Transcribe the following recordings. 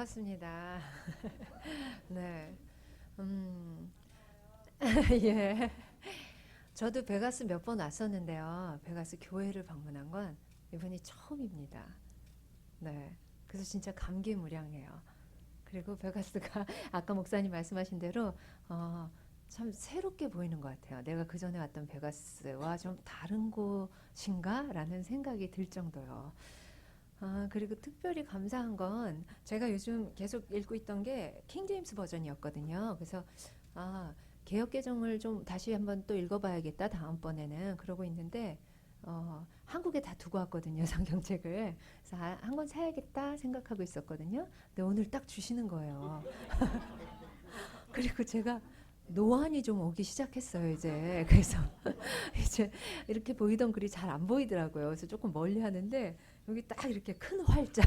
반갑습니다. 네. 음, 예. 저도 베가스 몇 번 왔었는데요. 베가스 교회를 방문한 건 이번이 처음입니다. 네. 그래서 진짜 감개무량해요. 그리고 베가스가 아까 목사님 말씀하신 대로 어, 참 새롭게 보이는 것 같아요. 내가 그 전에 왔던 베가스와 좀 다른 곳인가라는 생각이 들 정도요. 그리고 특별히 감사한 건 제가 요즘 계속 읽고 있던 게 킹제임스 버전이었거든요. 그래서 아, 개역 개정을 좀 다시 한번 또 읽어봐야겠다 다음번에는 그러고 있는데 한국에 다 두고 왔거든요 성경책을. 그래서 한 권 사야겠다 생각하고 있었거든요. 근데 오늘 딱 주시는 거예요. 그리고 제가 노안이 좀 오기 시작했어요 이제. 그래서 이제 이렇게 보이던 글이 잘 안 보이더라고요. 그래서 조금 멀리 하는데 여기 딱 이렇게 큰 활자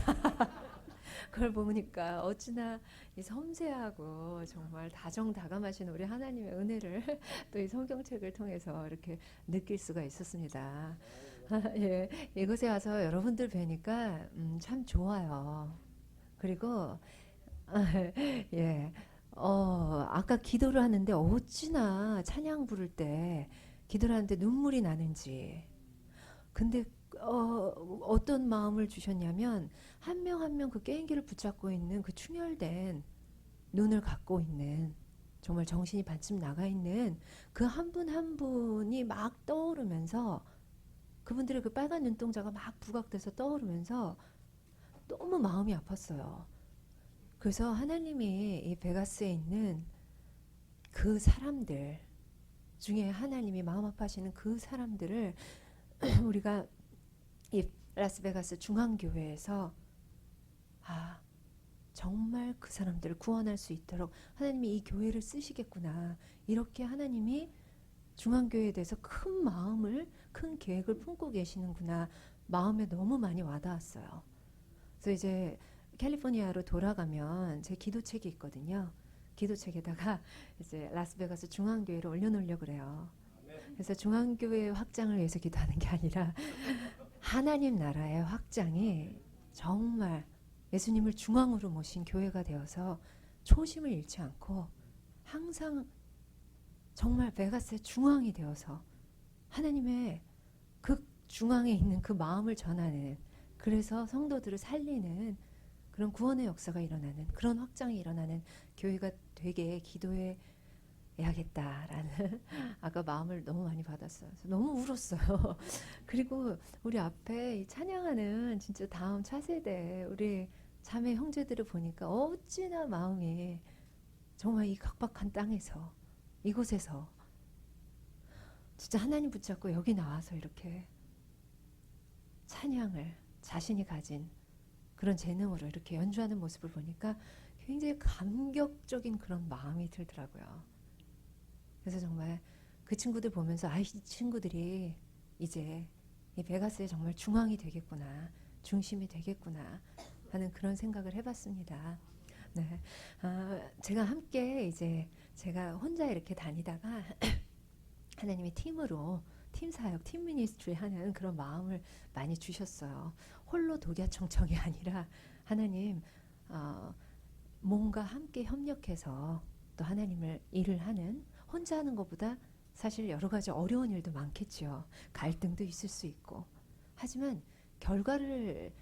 그걸 보니까 어찌나 이 섬세하고 정말 다정다감하신 우리 하나님의 은혜를 또 이 성경책을 통해서 이렇게 느낄 수가 있었습니다. 예, 이곳에 와서 여러분들 뵈니까 참 좋아요. 그리고 예, 아까 기도를 하는데 어찌나 찬양 부를 때 기도를 하는데 눈물이 나는지. 근데 어떤 마음을 주셨냐면 한 명 한 명 그 게임기를 붙잡고 있는 그 충혈된 눈을 갖고 있는 정말 정신이 반쯤 나가 있는 그 한 분 한 분이 막 떠오르면서 그분들의 그 빨간 눈동자가 막 부각돼서 떠오르면서 너무 마음이 아팠어요. 그래서 하나님이 이 베가스에 있는 그 사람들 중에 하나님이 마음 아파하시는 그 사람들을 우리가 이 라스베가스 중앙교회에서 아 정말 그 사람들을 구원할 수 있도록 하나님이 이 교회를 쓰시겠구나. 이렇게 하나님이 중앙교회에 대해서 큰 마음을, 큰 계획을 품고 계시는구나. 마음에 너무 많이 와닿았어요. 그래서 이제 캘리포니아로 돌아가면 제 기도책이 있거든요. 기도책에다가 이제 라스베가스 중앙교회를 올려놓으려고 그래요. 그래서 중앙교회 확장을 위해서 기도하는 게 아니라 하나님 나라의 확장이 정말 예수님을 중앙으로 모신 교회가 되어서 초심을 잃지 않고 항상 정말 베가스의 중앙이 되어서 하나님의 그 중앙에 있는 그 마음을 전하는, 그래서 성도들을 살리는 그런 구원의 역사가 일어나는, 그런 확장이 일어나는 교회가 되게 기도해 야겠다라는 아까 마음을 너무 많이 받았어요. 너무 울었어요. 그리고 우리 앞에 이 찬양하는 진짜 다음 차세대 우리 자매 형제들을 보니까 어찌나 마음이 정말 이 각박한 땅에서, 이곳에서 진짜 하나님 붙잡고 여기 나와서 이렇게 찬양을 자신이 가진 그런 재능으로 이렇게 연주하는 모습을 보니까 굉장히 감격적인 그런 마음이 들더라고요. 그래서 정말 그 친구들 보면서 이 친구들이 이제 이 베가스의 정말 중앙이 되겠구나, 중심이 되겠구나 하는 그런 생각을 해봤습니다. 네, 제가 함께 이제 제가 혼자 이렇게 다니다가 하나님이 팀으로 팀 사역, 팀 미니스트리 하는 그런 마음을 많이 주셨어요. 홀로 독야청청이 아니라 하나님 뭔가 함께 협력해서 또 하나님을 일을 하는, 혼자 하는 것보다 사실 여러 가지 어려운 일도 많겠죠. 갈등도 있을 수 있고. 하지만 결과를,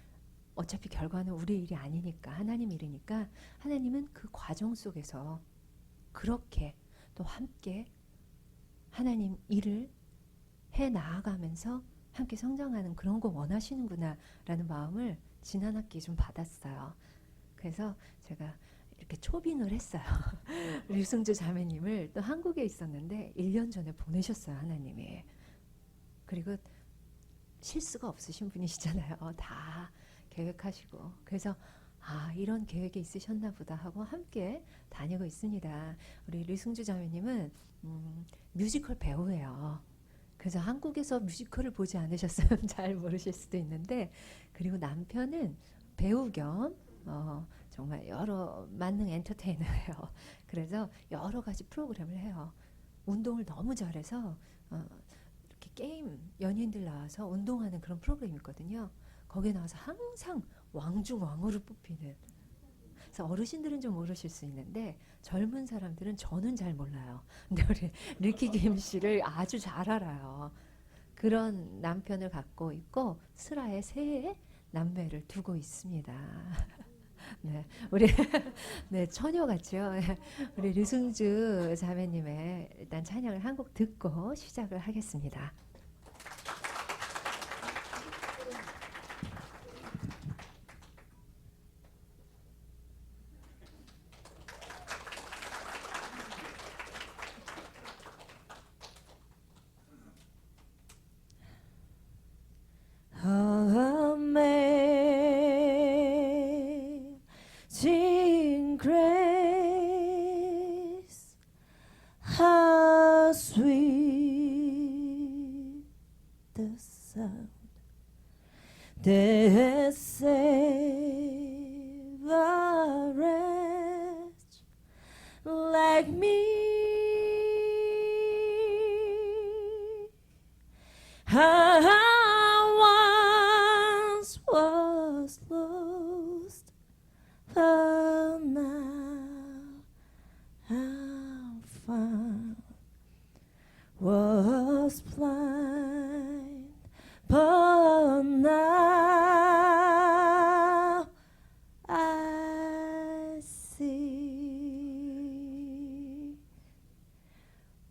어차피 결과는 우리 일이 아니니까 하나님 일이니까 하나님은 그 과정 속에서 그렇게 또 함께 하나님 일을 해 나아가면서 함께 성장하는 그런 거 원하시는구나 라는 마음을 지난 학기에 좀 받았어요. 그래서 제가 이렇게 초빙을 했어요. 류승주 자매님을 또 한국에 있었는데 1년 전에 보내셨어요 하나님이. 그리고 실수가 없으신 분이시잖아요. 다 계획하시고. 그래서 이런 계획이 있으셨나 보다 하고 함께 다니고 있습니다. 우리 류승주 자매님은 뮤지컬 배우예요. 그래서 한국에서 뮤지컬을 보지 않으셨으면 잘 모르실 수도 있는데, 그리고 남편은 배우 겸 정말 여러 만능 엔터테이너예요. 그래서 여러 가지 프로그램을 해요. 운동을 너무 잘해서 이렇게 게임 연예인들 나와서 운동하는 그런 프로그램이 있거든요. 거기에 나와서 항상 왕중 왕으로 뽑히는, 그래서 어르신들은 좀 모르실 수 있는데 젊은 사람들은 저는 잘 몰라요. 근데 우리 리키 김 씨를 아주 잘 알아요. 그런 남편을 갖고 있고 슬하에 세 남매를 두고 있습니다. 네, 우리 네 처녀 같죠. 우리 류승주 자매님의 일단 찬양을 한 곡 듣고 시작을 하겠습니다. Amazing grace, how sweet the sound that saved a wretch like me. I once was lost, but now I'm found. Was blind, but now I see.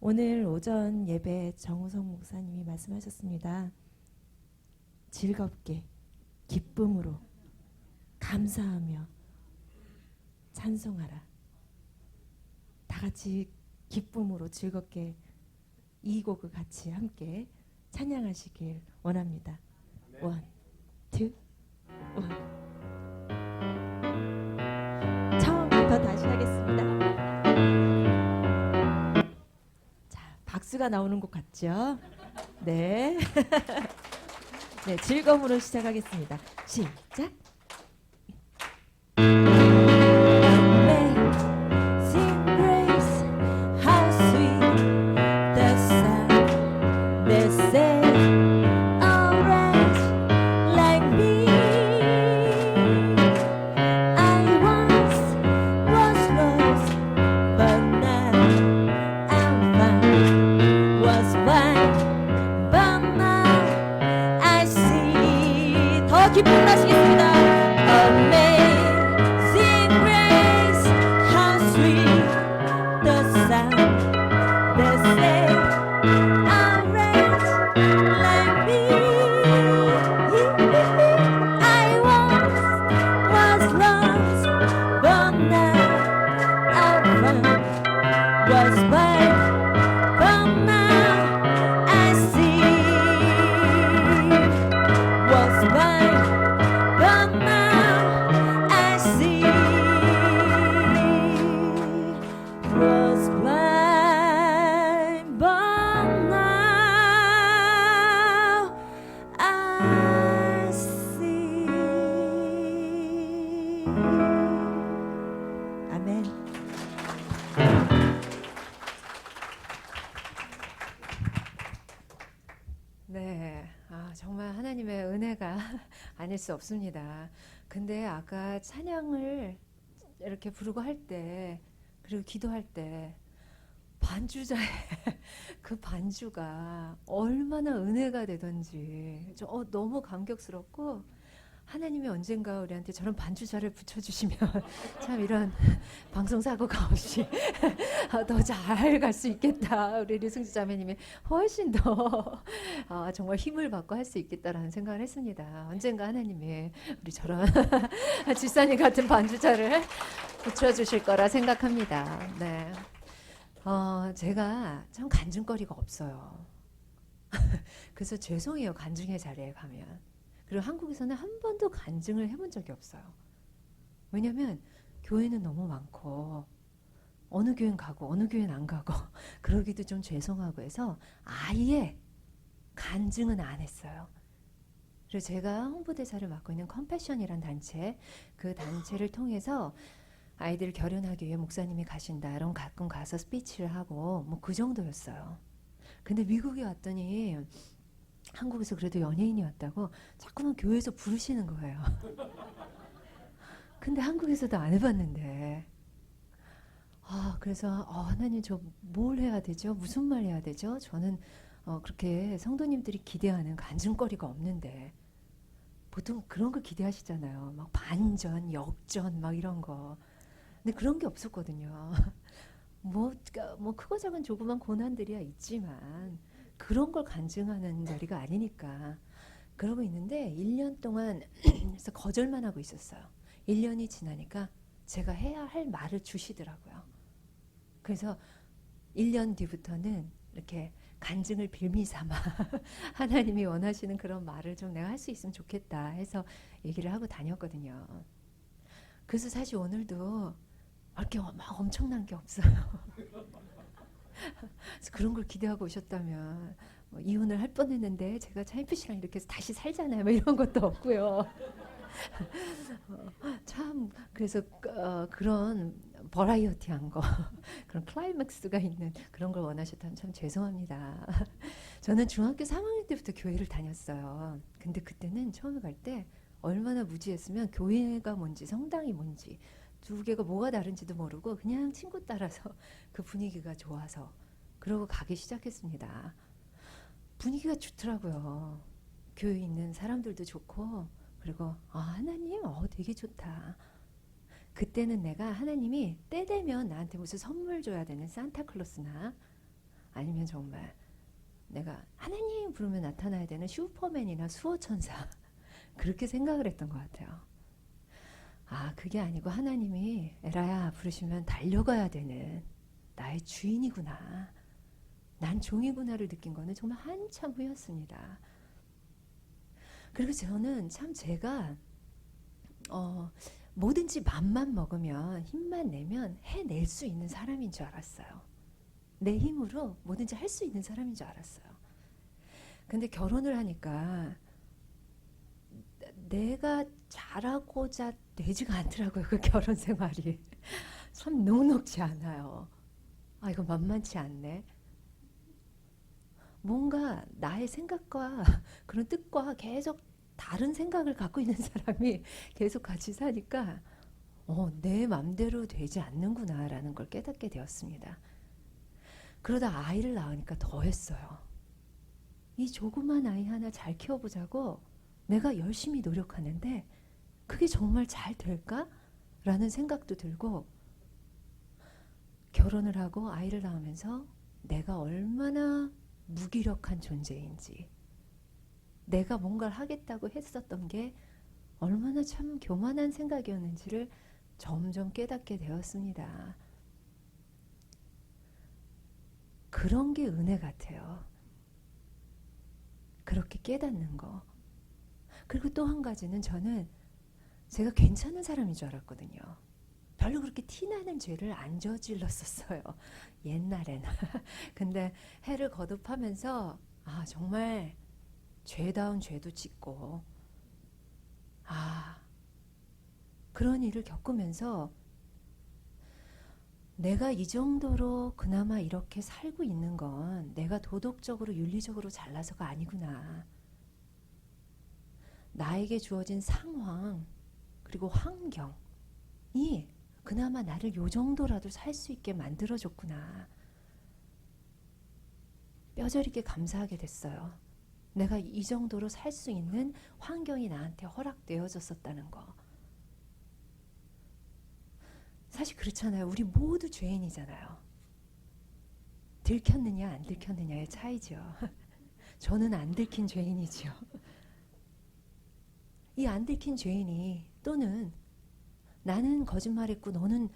오늘 오전 예배 정우성 목사님이 말씀하셨습니다. 즐겁게, 기쁨으로, 감사하며 찬송하라. 다 같이 기쁨으로 즐겁게 이 곡을 같이 함께 찬양하시길 원합니다. 원, 투, 원. 처음부터 다시 하겠습니다. 자, 박수가 나오는 것 같죠? 네. 네, 즐거움으로 시작하겠습니다. 시작. Amazing grace, how sweet the sound that saved a wretch like me. I once was lost, but now I'm found. Was blind, but now I see. 더 기쁨 나시겠습니다. Amazing grace, how sweet the sound that saved a wretch like me. I once was lost, but now I'm found. Was blind, but now I see. Was blind, but now I see. Was blind, but now I see. 아멘. 네, 정말 하나님의 은혜가 아닐 수 없습니다. 근데 아까 찬양을 이렇게 부르고 할 때, 그리고 기도할 때, 반주자의 그 반주가 얼마나 은혜가 되던지 너무 감격스럽고, 하나님이 언젠가 우리한테 저런 반주자를 붙여주시면 참 이런 방송사고가 없이 더 잘 갈 수 있겠다. 우리 류승주 자매님이 훨씬 더 정말 힘을 받고 할 수 있겠다라는 생각을 했습니다. 언젠가 하나님이 우리 저런 집사님 같은 반주자를 붙여주실 거라 생각합니다. 네. 제가 참 간증거리가 없어요. 그래서 죄송해요. 간증의 자리에 가면. 그리고 한국에서는 한 번도 간증을 해본 적이 없어요. 왜냐면 교회는 너무 많고 어느 교회는 가고 어느 교회는 안 가고 그러기도 좀 죄송하고 해서 아예 간증은 안 했어요. 그리고 제가 홍보대사를 맡고 있는 컴패션이란 단체, 그 단체를 통해서 아이들 결혼하기 위해 목사님이 가신다. 그럼 가끔 가서 스피치를 하고 뭐 그 정도였어요. 근데 미국에 왔더니 한국에서 그래도 연예인이 왔다고 자꾸만 교회에서 부르시는 거예요. 근데 한국에서도 안 해봤는데. 그래서 하나님 저 뭘 해야 되죠? 무슨 말 해야 되죠? 저는 그렇게 성도님들이 기대하는 간증거리가 없는데 보통 그런 거 기대하시잖아요. 막 반전, 역전 막 이런 거. 근데 그런 게 없었거든요. 뭐 크고 작은 조그만 고난들이야 있지만 그런 걸 간증하는 자리가 아니니까 그러고 있는데 1년 동안 그래서 거절만 하고 있었어요. 1년이 지나니까 제가 해야 할 말을 주시더라고요. 그래서 1년 뒤부터는 이렇게 간증을 빌미 삼아 하나님이 원하시는 그런 말을 좀 내가 할 수 있으면 좋겠다 해서 얘기를 하고 다녔거든요. 그래서 사실 오늘도 이렇게 막 엄청난 게 없어요. 그래서 그런 걸 기대하고 오셨다면 뭐 이혼을 할 뻔했는데 제가 차인표 씨랑 이렇게 해서 다시 살잖아요. 뭐 이런 것도 없고요. 참 그래서 그런 버라이어티한 거 그런 클라이맥스가 있는 그런 걸 원하셨다면 참 죄송합니다. 저는 중학교 3학년 때부터 교회를 다녔어요. 근데 그때는 처음에 갈 때 얼마나 무지했으면 교회가 뭔지 성당이 뭔지 두 개가 뭐가 다른지도 모르고 그냥 친구 따라서 그 분위기가 좋아서 그러고 가기 시작했습니다. 분위기가 좋더라고요. 교회 있는 사람들도 좋고 그리고 하나님 되게 좋다. 그때는 내가 하나님이 때 되면 나한테 무슨 선물 줘야 되는 산타클로스나 아니면 정말 내가 하나님 부르면 나타나야 되는 슈퍼맨이나 수호천사 그렇게 생각을 했던 것 같아요. 그게 아니고 하나님이 에라야 부르시면 달려가야 되는 나의 주인이구나. 난 종이구나를 느낀 거는 정말 한참 후였습니다. 그리고 저는 참 제가 뭐든지 맘만 먹으면 힘만 내면 해낼 수 있는 사람인 줄 알았어요. 내 힘으로 뭐든지 할 수 있는 사람인 줄 알았어요. 근데 결혼을 하니까 내가 잘하고자 되지가 않더라고요. 그 결혼 생활이. 참 녹록지 않아요. 이거 만만치 않네. 뭔가 나의 생각과 그런 뜻과 계속 다른 생각을 갖고 있는 사람이 계속 같이 사니까 내 맘대로 되지 않는구나라는 걸 깨닫게 되었습니다. 그러다 아이를 낳으니까 더 했어요. 이 조그만 아이 하나 잘 키워보자고 내가 열심히 노력하는데 그게 정말 잘 될까? 라는 생각도 들고 결혼을 하고 아이를 낳으면서 내가 얼마나 무기력한 존재인지 내가 뭔가를 하겠다고 했었던 게 얼마나 참 교만한 생각이었는지를 점점 깨닫게 되었습니다. 그런 게 은혜 같아요. 그렇게 깨닫는 거. 그리고 또 한 가지는 저는 제가 괜찮은 사람인 줄 알았거든요. 별로 그렇게 티나는 죄를 안 저질렀었어요. 옛날에는. 근데 해를 거듭하면서 정말 죄다운 죄도 짓고 그런 일을 겪으면서 내가 이 정도로 그나마 이렇게 살고 있는 건 내가 도덕적으로 윤리적으로 잘나서가 아니구나. 나에게 주어진 상황 그리고 환경이 그나마 나를 요 정도라도 살 수 있게 만들어줬구나. 뼈저리게 감사하게 됐어요. 내가 이 정도로 살 수 있는 환경이 나한테 허락되어졌었다는 거. 사실 그렇잖아요. 우리 모두 죄인이잖아요. 들켰느냐 안 들켰느냐의 차이죠. 저는 안 들킨 죄인이죠. 이 안 들킨 죄인이 또는 나는 거짓말했고 너는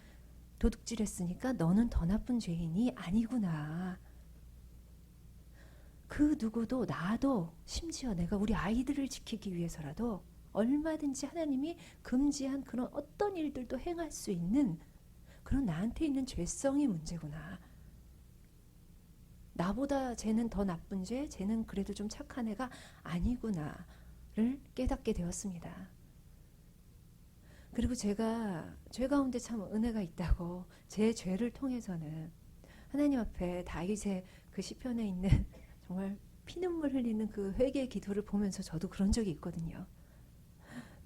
도둑질했으니까 너는 더 나쁜 죄인이 아니구나. 그 누구도 나도 심지어 내가 우리 아이들을 지키기 위해서라도 얼마든지 하나님이 금지한 그런 어떤 일들도 행할 수 있는 그런 나한테 있는 죄성이 문제구나. 나보다 쟤는 더 나쁜 죄, 쟤는 그래도 좀 착한 애가 아니구나를 깨닫게 되었습니다. 그리고 제가 죄 가운데 참 은혜가 있다고 제 죄를 통해서는 하나님 앞에 다윗의 그 시편에 있는 정말 피눈물 흘리는 그 회개의 기도를 보면서 저도 그런 적이 있거든요.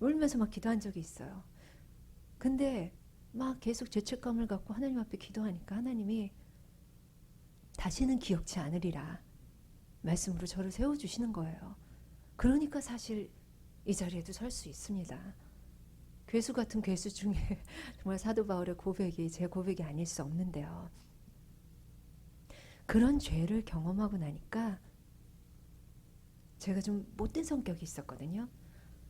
울면서 막 기도한 적이 있어요. 근데 막 계속 죄책감을 갖고 하나님 앞에 기도하니까 하나님이 다시는 기억지 않으리라 말씀으로 저를 세워주시는 거예요. 그러니까 사실 이 자리에도 설 수 있습니다. 괴수 같은 괴수 중에 정말 사도 바울의 고백이 제 고백이 아닐 수 없는데요. 그런 죄를 경험하고 나니까 제가 좀 못된 성격이 있었거든요.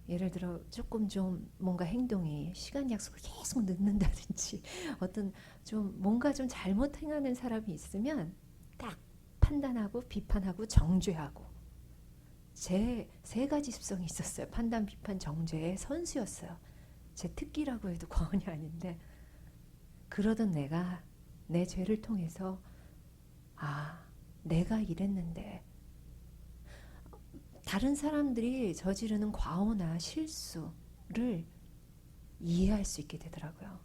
예를 들어 조금 좀 뭔가 행동이 시간 약속을 계속 늦는다든지 어떤 좀 뭔가 좀 잘못 행하는 사람이 있으면 딱 판단하고 비판하고 정죄하고 제 세 가지 습성이 있었어요. 판단, 비판, 정죄의 선수였어요. 제 특기라고 해도 과언이 아닌데 그러던 내가 내 죄를 통해서 아, 내가 이랬는데 다른 사람들이 저지르는 과오나 실수를 이해할 수 있게 되더라고요.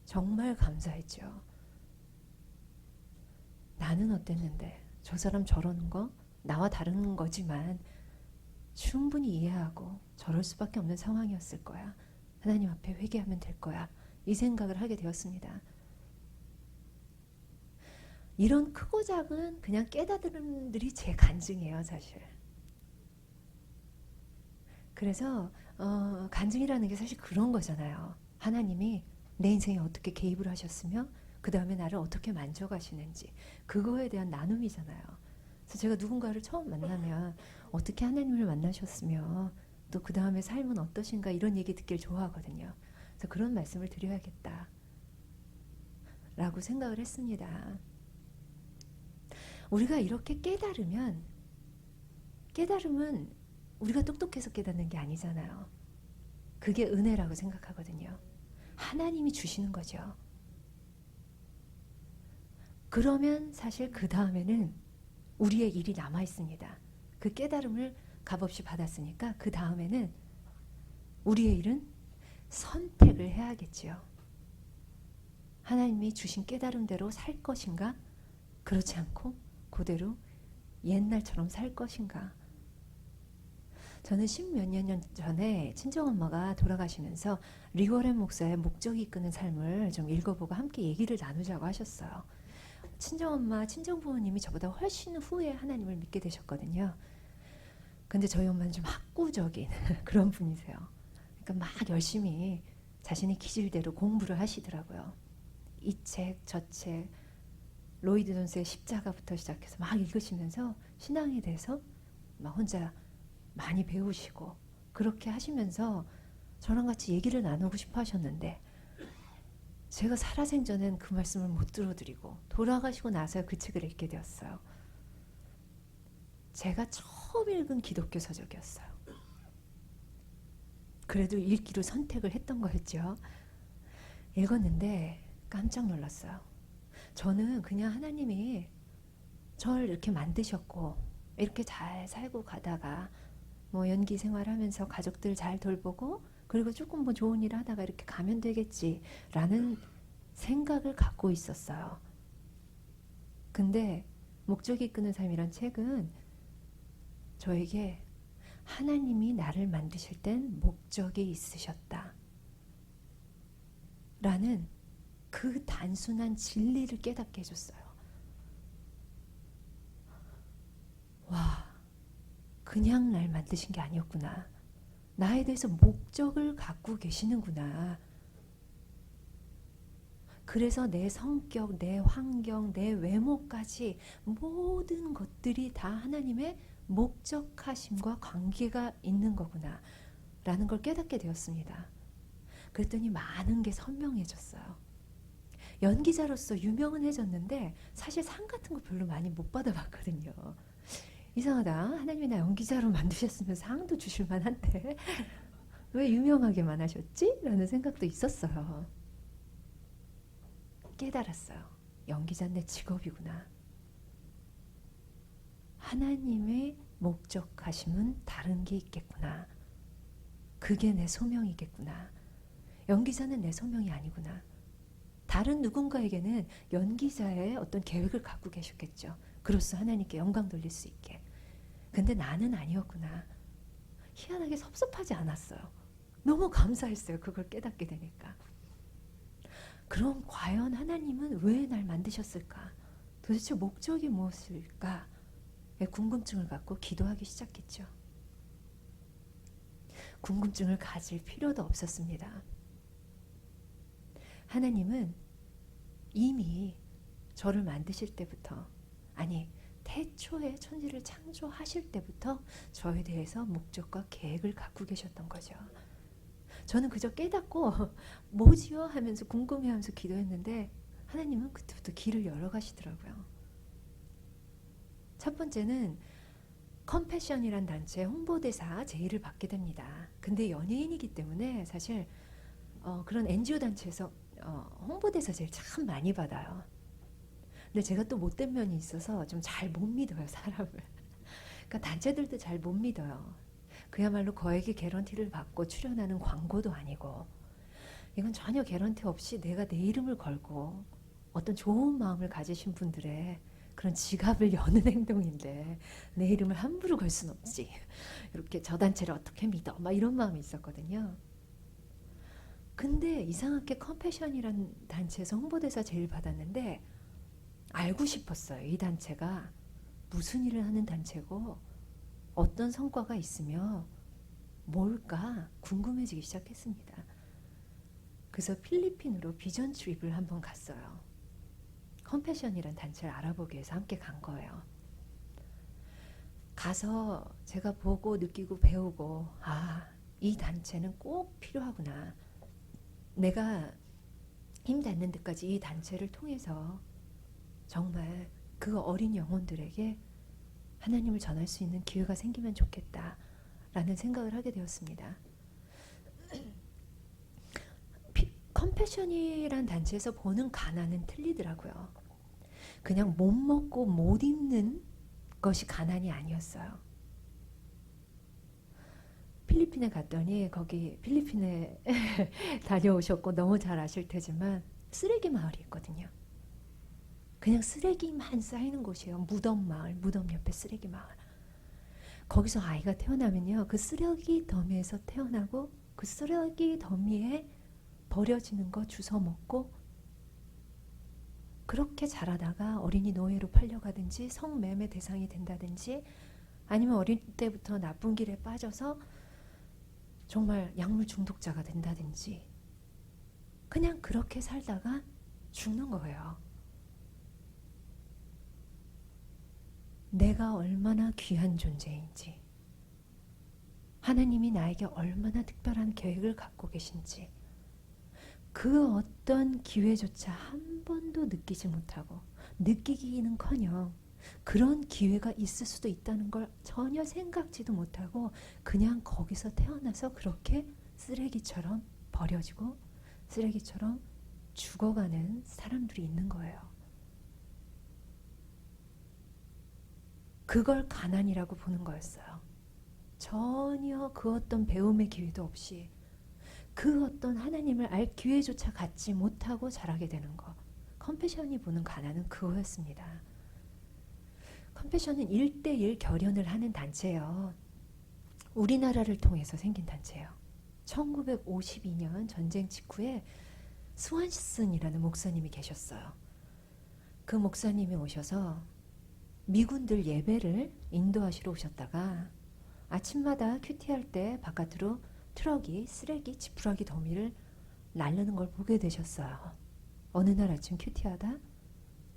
정말 감사했죠. 나는 어땠는데 저 사람 저러는 거 나와 다른 거지만 충분히 이해하고 저럴 수밖에 없는 상황이었을 거야. 하나님 앞에 회개하면 될 거야. 이 생각을 하게 되었습니다. 이런 크고 작은 그냥 깨달음들이 제 간증이에요, 사실. 그래서 간증이라는 게 사실 그런 거잖아요. 하나님이 내 인생에 어떻게 개입을 하셨으며 그 다음에 나를 어떻게 만져가시는지 그거에 대한 나눔이잖아요. 그래서 제가 누군가를 처음 만나면 어떻게 하나님을 만나셨으며 또 그 다음에 삶은 어떠신가 이런 얘기 듣길 좋아하거든요. 그래서 그런 말씀을 드려야겠다 라고 생각을 했습니다. 우리가 이렇게 깨달으면 깨달음은 우리가 똑똑해서 깨닫는 게 아니잖아요. 그게 은혜라고 생각하거든요. 하나님이 주시는 거죠. 그러면 사실 그 다음에는 우리의 일이 남아 있습니다. 그 깨달음을 값없이 받았으니까 그 다음에는 우리의 일은 선택을 해야겠지요. 하나님이 주신 깨달음대로 살 것인가? 그렇지 않고 그대로 옛날처럼 살 것인가? 저는 10몇 년 전에 친정엄마가 돌아가시면서 리워렌 목사의 목적이 이끄는 삶을 좀 읽어보고 함께 얘기를 나누자고 하셨어요. 친정엄마, 친정부모님이 저보다 훨씬 후에 하나님을 믿게 되셨거든요. 근데 저희 엄마는 좀 학구적인 그런 분이세요. 그러니까 막 열심히 자신의 기질대로 공부를 하시더라고요. 이 책, 저 책, 로이드 존스의 십자가부터 시작해서 막 읽으시면서 신앙에 대해서 막 혼자 많이 배우시고 그렇게 하시면서 저랑 같이 얘기를 나누고 싶어 하셨는데 제가 살아생전엔 그 말씀을 못 들어드리고 돌아가시고 나서 그 책을 읽게 되었어요. 제가 처음 읽은 기독교 서적이었어요. 그래도 읽기로 선택을 했던 거였죠. 읽었는데 깜짝 놀랐어요. 저는 그냥 하나님이 저를 이렇게 만드셨고 이렇게 잘 살고 가다가 뭐 연기 생활하면서 가족들 잘 돌보고 그리고 조금 뭐 좋은 일 하다가 이렇게 가면 되겠지라는 생각을 갖고 있었어요. 근데 목적이 이끄는 삶이란 책은 저에게 하나님이 나를 만드실 땐 목적이 있으셨다 라는 그 단순한 진리를 깨닫게 해줬어요. 와, 그냥 날 만드신 게 아니었구나. 나에 대해서 목적을 갖고 계시는구나. 그래서 내 성격, 내 환경, 내 외모까지 모든 것들이 다 하나님의 목적하심과 관계가 있는 거구나 라는 걸 깨닫게 되었습니다. 그랬더니 많은 게 선명해졌어요. 연기자로서 유명은 해졌는데 사실 상 같은 거 별로 많이 못 받아봤거든요. 이상하다. 하나님이 나 연기자로 만드셨으면 상도 주실 만한데 왜 유명하게만 하셨지? 라는 생각도 있었어요. 깨달았어요. 연기자는 내 직업이구나. 하나님의 목적하심은 다른 게 있겠구나. 그게 내 소명이겠구나. 연기자는 내 소명이 아니구나. 다른 누군가에게는 연기자의 어떤 계획을 갖고 계셨겠죠. 그로써 하나님께 영광 돌릴 수 있게. 근데 나는 아니었구나. 희한하게 섭섭하지 않았어요. 너무 감사했어요. 그걸 깨닫게 되니까. 그럼 과연 하나님은 왜 날 만드셨을까? 도대체 목적이 무엇일까? 궁금증을 갖고 기도하기 시작했죠. 궁금증을 가질 필요도 없었습니다. 하나님은 이미 저를 만드실 때부터, 아니 태초에 천지를 창조하실 때부터 저에 대해서 목적과 계획을 갖고 계셨던 거죠. 저는 그저 깨닫고 뭐지요? 하면서 궁금해하면서 기도했는데 하나님은 그때부터 길을 열어가시더라고요. 첫 번째는 컴패션이란 단체 홍보대사 제의를 받게 됩니다. 근데 연예인이기 때문에 사실 그런 NGO 단체에서 홍보대사 제의를 참 많이 받아요. 근데 제가 또 못된 면이 있어서 좀 잘 못 믿어요, 사람을. 그러니까 단체들도 잘 못 믿어요. 그야말로 거액의 개런티를 받고 출연하는 광고도 아니고, 이건 전혀 개런티 없이 내가 내 이름을 걸고 어떤 좋은 마음을 가지신 분들의 그런 지갑을 여는 행동인데 내 이름을 함부로 걸 순 없지. 이렇게 저 단체를 어떻게 믿어? 막 이런 마음이 있었거든요. 근데 이상하게 컴패션이란 단체에서 홍보대사 제의를 받았는데 알고 싶었어요. 이 단체가 무슨 일을 하는 단체고 어떤 성과가 있으며 뭘까 궁금해지기 시작했습니다. 그래서 필리핀으로 비전 트립을 한번 갔어요. 컴패션이란 단체를 알아보기 위해서 함께 간 거예요. 가서 제가 보고 느끼고 배우고, 이 단체는 꼭 필요하구나. 내가 힘 닿는 데까지 이 단체를 통해서 정말 그 어린 영혼들에게 하나님을 전할 수 있는 기회가 생기면 좋겠다라는 생각을 하게 되었습니다. 컴패션이란 단체에서 보는 가난은 틀리더라고요. 그냥 못 먹고 못 입는 것이 가난이 아니었어요. 필리핀에 갔더니 거기 필리핀에 다녀오셨고 너무 잘 아실 테지만 쓰레기 마을이 있거든요. 그냥 쓰레기만 쌓이는 곳이에요. 무덤 마을, 무덤 옆에 쓰레기 마을. 거기서 아이가 태어나면요, 그 쓰레기 더미에서 태어나고 그 쓰레기 더미에 버려지는 거 주워 먹고 그렇게 자라다가 어린이 노예로 팔려가든지 성매매 대상이 된다든지 아니면 어릴 때부터 나쁜 길에 빠져서 정말 약물 중독자가 된다든지 그냥 그렇게 살다가 죽는 거예요. 내가 얼마나 귀한 존재인지, 하나님이 나에게 얼마나 특별한 계획을 갖고 계신지 그 어떤 기회조차 한 번도 느끼지 못하고 느끼기는커녕 그런 기회가 있을 수도 있다는 걸 전혀 생각지도 못하고 그냥 거기서 태어나서 그렇게 쓰레기처럼 버려지고 쓰레기처럼 죽어가는 사람들이 있는 거예요. 그걸 가난이라고 보는 거였어요. 전혀 그 어떤 배움의 기회도 없이 그 어떤 하나님을 알 기회조차 갖지 못하고 자라게 되는 거. 컴패션이 보는 가난은 그거였습니다. 컴패션은 1:1 결연을 하는 단체예요. 우리나라를 통해서 생긴 단체예요. 1952년 전쟁 직후에 스완슨이라는 목사님이 계셨어요. 그 목사님이 오셔서 미군들 예배를 인도하시러 오셨다가 아침마다 큐티할 때 바깥으로 트럭이 쓰레기 지푸라기 더미를 날르는 걸 보게 되셨어요. 어느 날 아침 큐티하다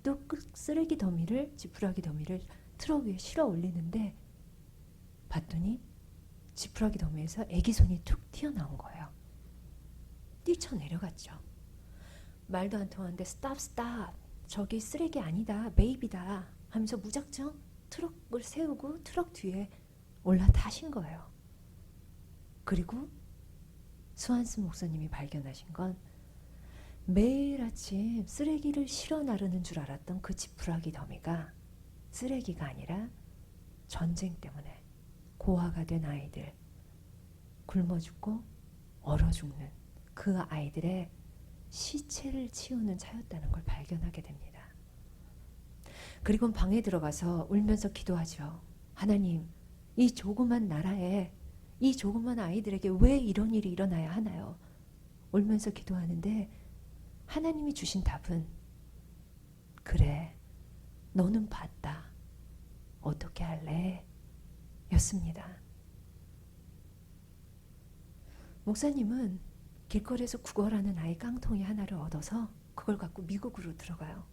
또 그 쓰레기 더미를 지푸라기 더미를 트럭 위에 실어 올리는데 봤더니 지푸라기 더미에서 애기 손이 툭 튀어나온 거예요. 뛰쳐내려갔죠. 말도 안 통하는데 스탑 저기 쓰레기 아니다 베이비다 하면서 무작정 트럭을 세우고 트럭 뒤에 올라타신 거예요. 그리고 스완슨 목사님이 발견하신 건 매일 아침 쓰레기를 실어 나르는 줄 알았던 그 지푸라기 더미가 쓰레기가 아니라 전쟁 때문에 고아가 된 아이들, 굶어 죽고 얼어 죽는 그 아이들의 시체를 치우는 차였다는 걸 발견하게 됩니다. 그리고 방에 들어가서 울면서 기도하죠. 하나님, 이 조그만 나라에 이 조그만 아이들에게 왜 이런 일이 일어나야 하나요? 울면서 기도하는데 하나님이 주신 답은 그래, 너는 봤다. 어떻게 할래? 였습니다. 목사님은 길거리에서 구걸하는 아이 깡통이 하나를 얻어서 그걸 갖고 미국으로 들어가요.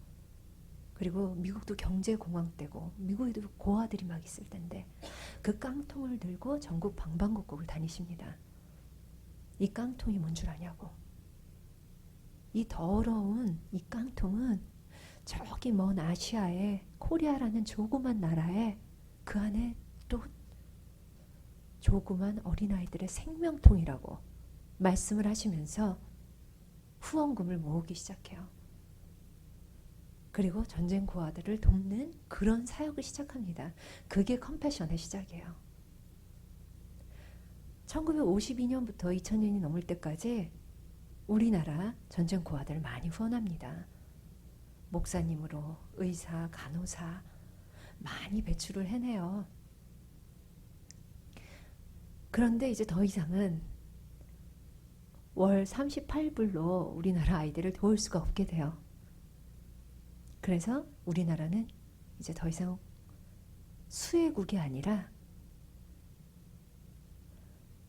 그리고 미국도 경제공황 때고 미국에도 고아들이 막 있을 텐데 그 깡통을 들고 전국 방방곡곡을 다니십니다. 이 깡통이 뭔 줄 아냐고. 이 더러운 이 깡통은 저기 먼 아시아의 코리아라는 조그만 나라에 그 안에 또 조그만 어린아이들의 생명통이라고 말씀을 하시면서 후원금을 모으기 시작해요. 그리고 전쟁 고아들을 돕는 그런 사역을 시작합니다. 그게 컴패션의 시작이에요. 1952년부터 2000년이 넘을 때까지 우리나라 전쟁 고아들을 많이 후원합니다. 목사님으로 의사, 간호사 많이 배출을 해내요. 그런데 이제 더 이상은 월 38불로 우리나라 아이들을 도울 수가 없게 돼요. 그래서 우리나라는 이제 더 이상 수혜국이 아니라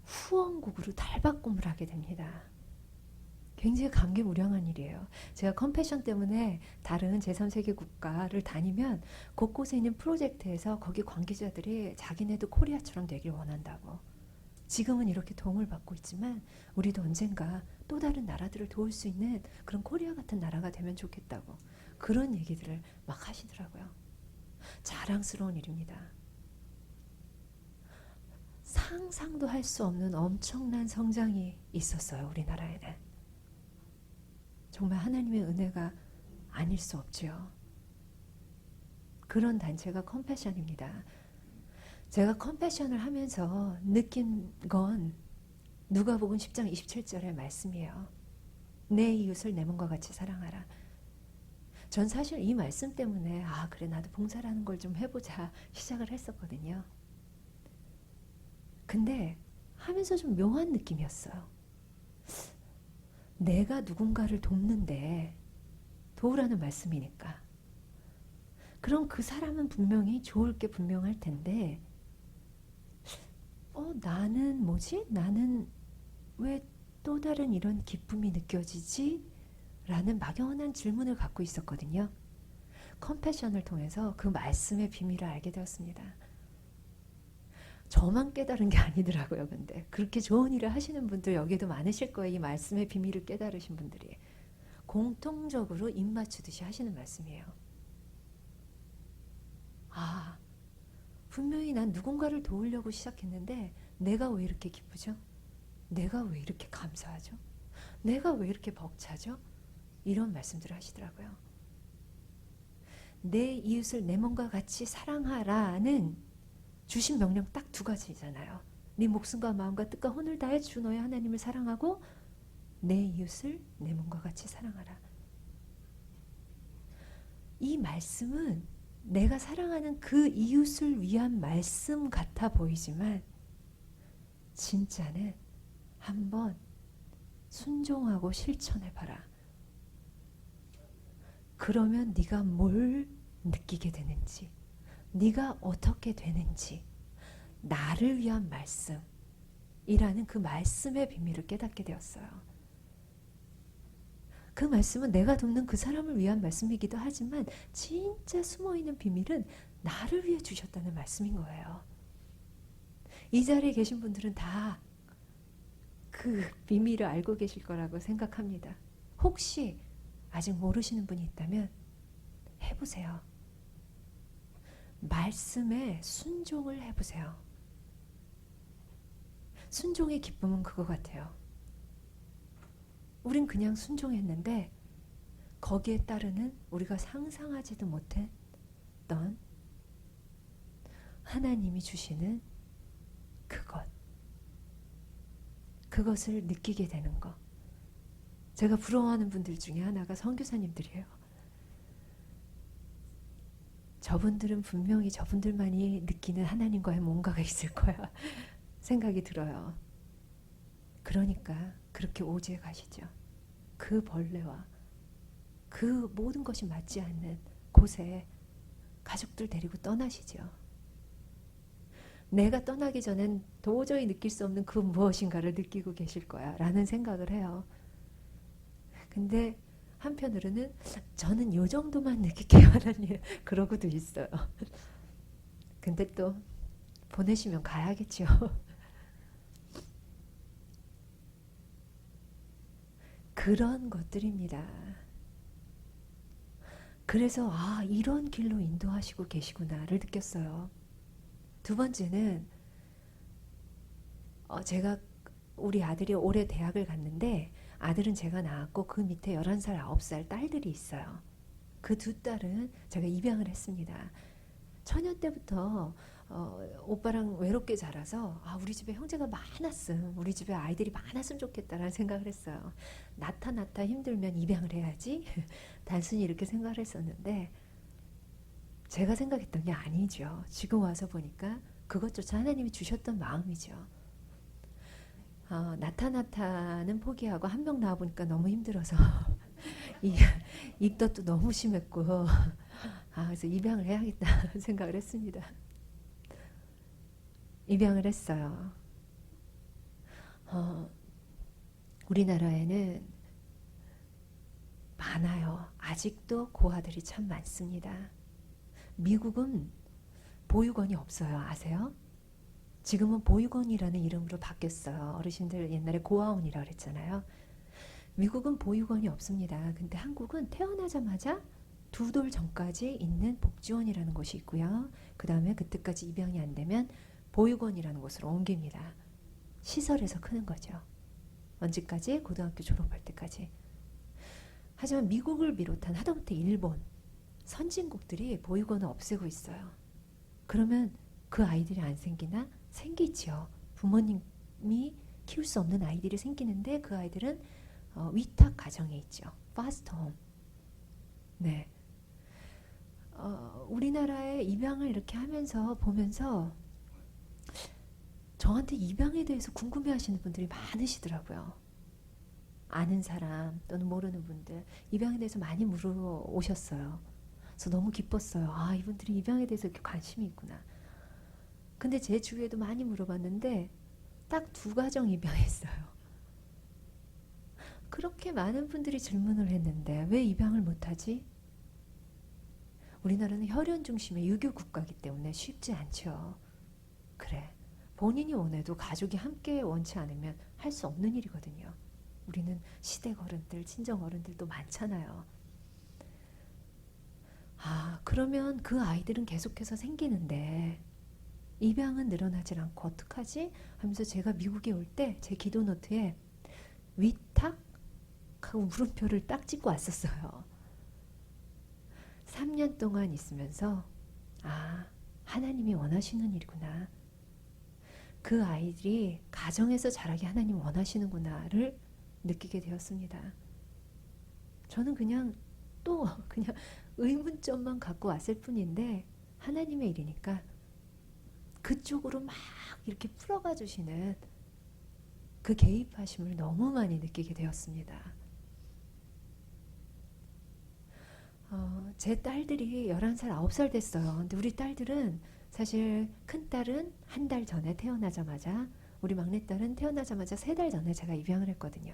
후원국으로 탈바꿈을 하게 됩니다. 굉장히 감개무량한 일이에요. 제가 컴패션 때문에 다른 제3세계 국가를 다니면 곳곳에 있는 프로젝트에서 거기 관계자들이 자기네도 코리아처럼 되길 원한다고. 지금은 이렇게 도움을 받고 있지만 우리도 언젠가 또 다른 나라들을 도울 수 있는 그런 코리아 같은 나라가 되면 좋겠다고. 그런 얘기들을 막 하시더라고요. 자랑스러운 일입니다. 상상도 할 수 없는 엄청난 성장이 있었어요. 우리나라에는. 정말 하나님의 은혜가 아닐 수 없지요. 그런 단체가 컴패션입니다. 제가 컴패션을 하면서 느낀 건 누가복음 10장 27절의 말씀이에요. 내 이웃을 내 몸과 같이 사랑하라. 전 사실 이 말씀 때문에 그래 나도 봉사라는 걸 좀 해보자 시작을 했었거든요. 근데 하면서 좀 묘한 느낌이었어요. 내가 누군가를 돕는데 도우라는 말씀이니까 그럼 그 사람은 분명히 좋을 게 분명할 텐데 나는 뭐지? 나는 왜 또 다른 이런 기쁨이 느껴지지? 라는 막연한 질문을 갖고 있었거든요. 컴패션을 통해서 그 말씀의 비밀을 알게 되었습니다. 저만 깨달은 게 아니더라고요. 근데 그렇게 좋은 일을 하시는 분들 여기도 많으실 거예요. 이 말씀의 비밀을 깨달으신 분들이 공통적으로 입 맞추듯이 하시는 말씀이에요. 분명히 난 누군가를 도우려고 시작했는데 내가 왜 이렇게 기쁘죠? 내가 왜 이렇게 감사하죠? 내가 왜 이렇게 벅차죠? 이런 말씀들을 하시더라고요. 내 이웃을 내 몸과 같이 사랑하라는 주신 명령 딱 두 가지잖아요. 네 목숨과 마음과 뜻과 혼을 다해 주 너의 하나님을 사랑하고 내 이웃을 내 몸과 같이 사랑하라. 이 말씀은 내가 사랑하는 그 이웃을 위한 말씀 같아 보이지만 진짜는 한번 순종하고 실천해봐라. 그러면 네가 뭘 느끼게 되는지, 네가 어떻게 되는지 나를 위한 말씀이라는 그 말씀의 비밀을 깨닫게 되었어요. 그 말씀은 내가 돕는 그 사람을 위한 말씀이기도 하지만 진짜 숨어있는 비밀은 나를 위해 주셨다는 말씀인 거예요. 이 자리에 계신 분들은 다 그 비밀을 알고 계실 거라고 생각합니다. 혹시 아직 모르시는 분이 있다면 해보세요. 말씀에 순종을 해보세요. 순종의 기쁨은 그거 같아요. 우린 그냥 순종했는데 거기에 따르는 우리가 상상하지도 못했던 하나님이 주시는 그것을 느끼게 되는 거. 제가 부러워하는 분들 중에 하나가 선교사님들이에요. 저분들은 분명히 저분들만이 느끼는 하나님과의 뭔가가 있을 거야 생각이 들어요. 그러니까 그렇게 오지에 가시죠. 그 벌레와 그 모든 것이 맞지 않는 곳에 가족들 데리고 떠나시죠. 내가 떠나기 전엔 도저히 느낄 수 없는 그 무엇인가를 느끼고 계실 거야 라는 생각을 해요. 근데 한편으로는 저는 요 정도만 느낄게요 하나님 그러고도 있어요. 근데 또 보내시면 가야겠죠. 그런 것들입니다. 그래서 아 이런 길로 인도하시고 계시구나를 느꼈어요. 두 번째는 제가 우리 아들이 올해 대학을 갔는데 아들은 제가 낳았고 그 밑에 11살, 9살 딸들이 있어요. 그 두 딸은 제가 입양을 했습니다. 처녀 때부터 오빠랑 외롭게 자라서 아, 우리 집에 형제가 많았음, 우리 집에 아이들이 많았으면 좋겠다라는 생각을 했어요. 나타 힘들면 입양을 해야지 단순히 이렇게 생각을 했었는데 제가 생각했던 게 아니죠. 지금 와서 보니까 그것조차 하나님이 주셨던 마음이죠. 나타는 포기하고 한 명 낳아보니까 너무 힘들어서 입덧도 너무 심했고 그래서 입양을 해야겠다 생각을 했습니다. 입양을 했어요. 우리나라에는 많아요. 아직도 고아들이 참 많습니다. 미국은 보육원이 없어요. 아세요? 지금은 보육원이라는 이름으로 바뀌었어요. 어르신들 옛날에 고아원이라고 그랬잖아요. 미국은 보육원이 없습니다. 근데 한국은 태어나자마자 2돌 전까지 있는 복지원이라는 곳이 있고요. 그 다음에 그때까지 입양이 안 되면 보육원이라는 곳으로 옮깁니다. 시설에서 크는 거죠. 언제까지? 고등학교 졸업할 때까지. 하지만 미국을 비롯한 하다못해 일본, 선진국들이 보육원을 없애고 있어요. 그러면 그 아이들이 안 생기나? 생기죠. 부모님이 키울 수 없는 아이들이 생기는데 그 아이들은 위탁 가정에 있죠. 파스터 홈. 네. 우리나라의 입양을 이렇게 하면서 보면서 저한테 입양에 대해서 궁금해 하시는 분들이 많으시더라고요. 아는 사람 또는 모르는 분들 입양에 대해서 많이 물어오셨어요. 그래서 너무 기뻤어요. 아, 이분들이 입양에 대해서 이렇게 관심이 있구나. 근데 제 주위에도 많이 물어봤는데 딱 2가정 입양했어요. 그렇게 많은 분들이 질문을 했는데 왜 입양을 못하지? 우리나라는 혈연 중심의 유교 국가이기 때문에 쉽지 않죠. 그래, 본인이 원해도 가족이 함께 원치 않으면 할 수 없는 일이거든요. 우리는 시댁 어른들, 친정 어른들도 많잖아요. 그러면 그 아이들은 계속해서 생기는데 입양은 늘어나질 않고 어떡하지? 하면서 제가 미국에 올 때 제 기도 노트에 위탁하고 물음표를 딱 찍고 왔었어요. 3년 동안 있으면서 하나님이 원하시는 일이구나. 그 아이들이 가정에서 자라게 하나님 원하시는구나를 느끼게 되었습니다. 저는 그냥 의문점만 갖고 왔을 뿐인데 하나님의 일이니까 그쪽으로 막 이렇게 풀어가 주시는 그 개입하심을 너무 많이 느끼게 되었습니다. 제 딸들이 11살, 9살 됐어요. 근데 우리 딸들은 사실 큰딸은 1달 전에 태어나자마자, 우리 막내딸은 태어나자마자 3달 전에 제가 입양을 했거든요.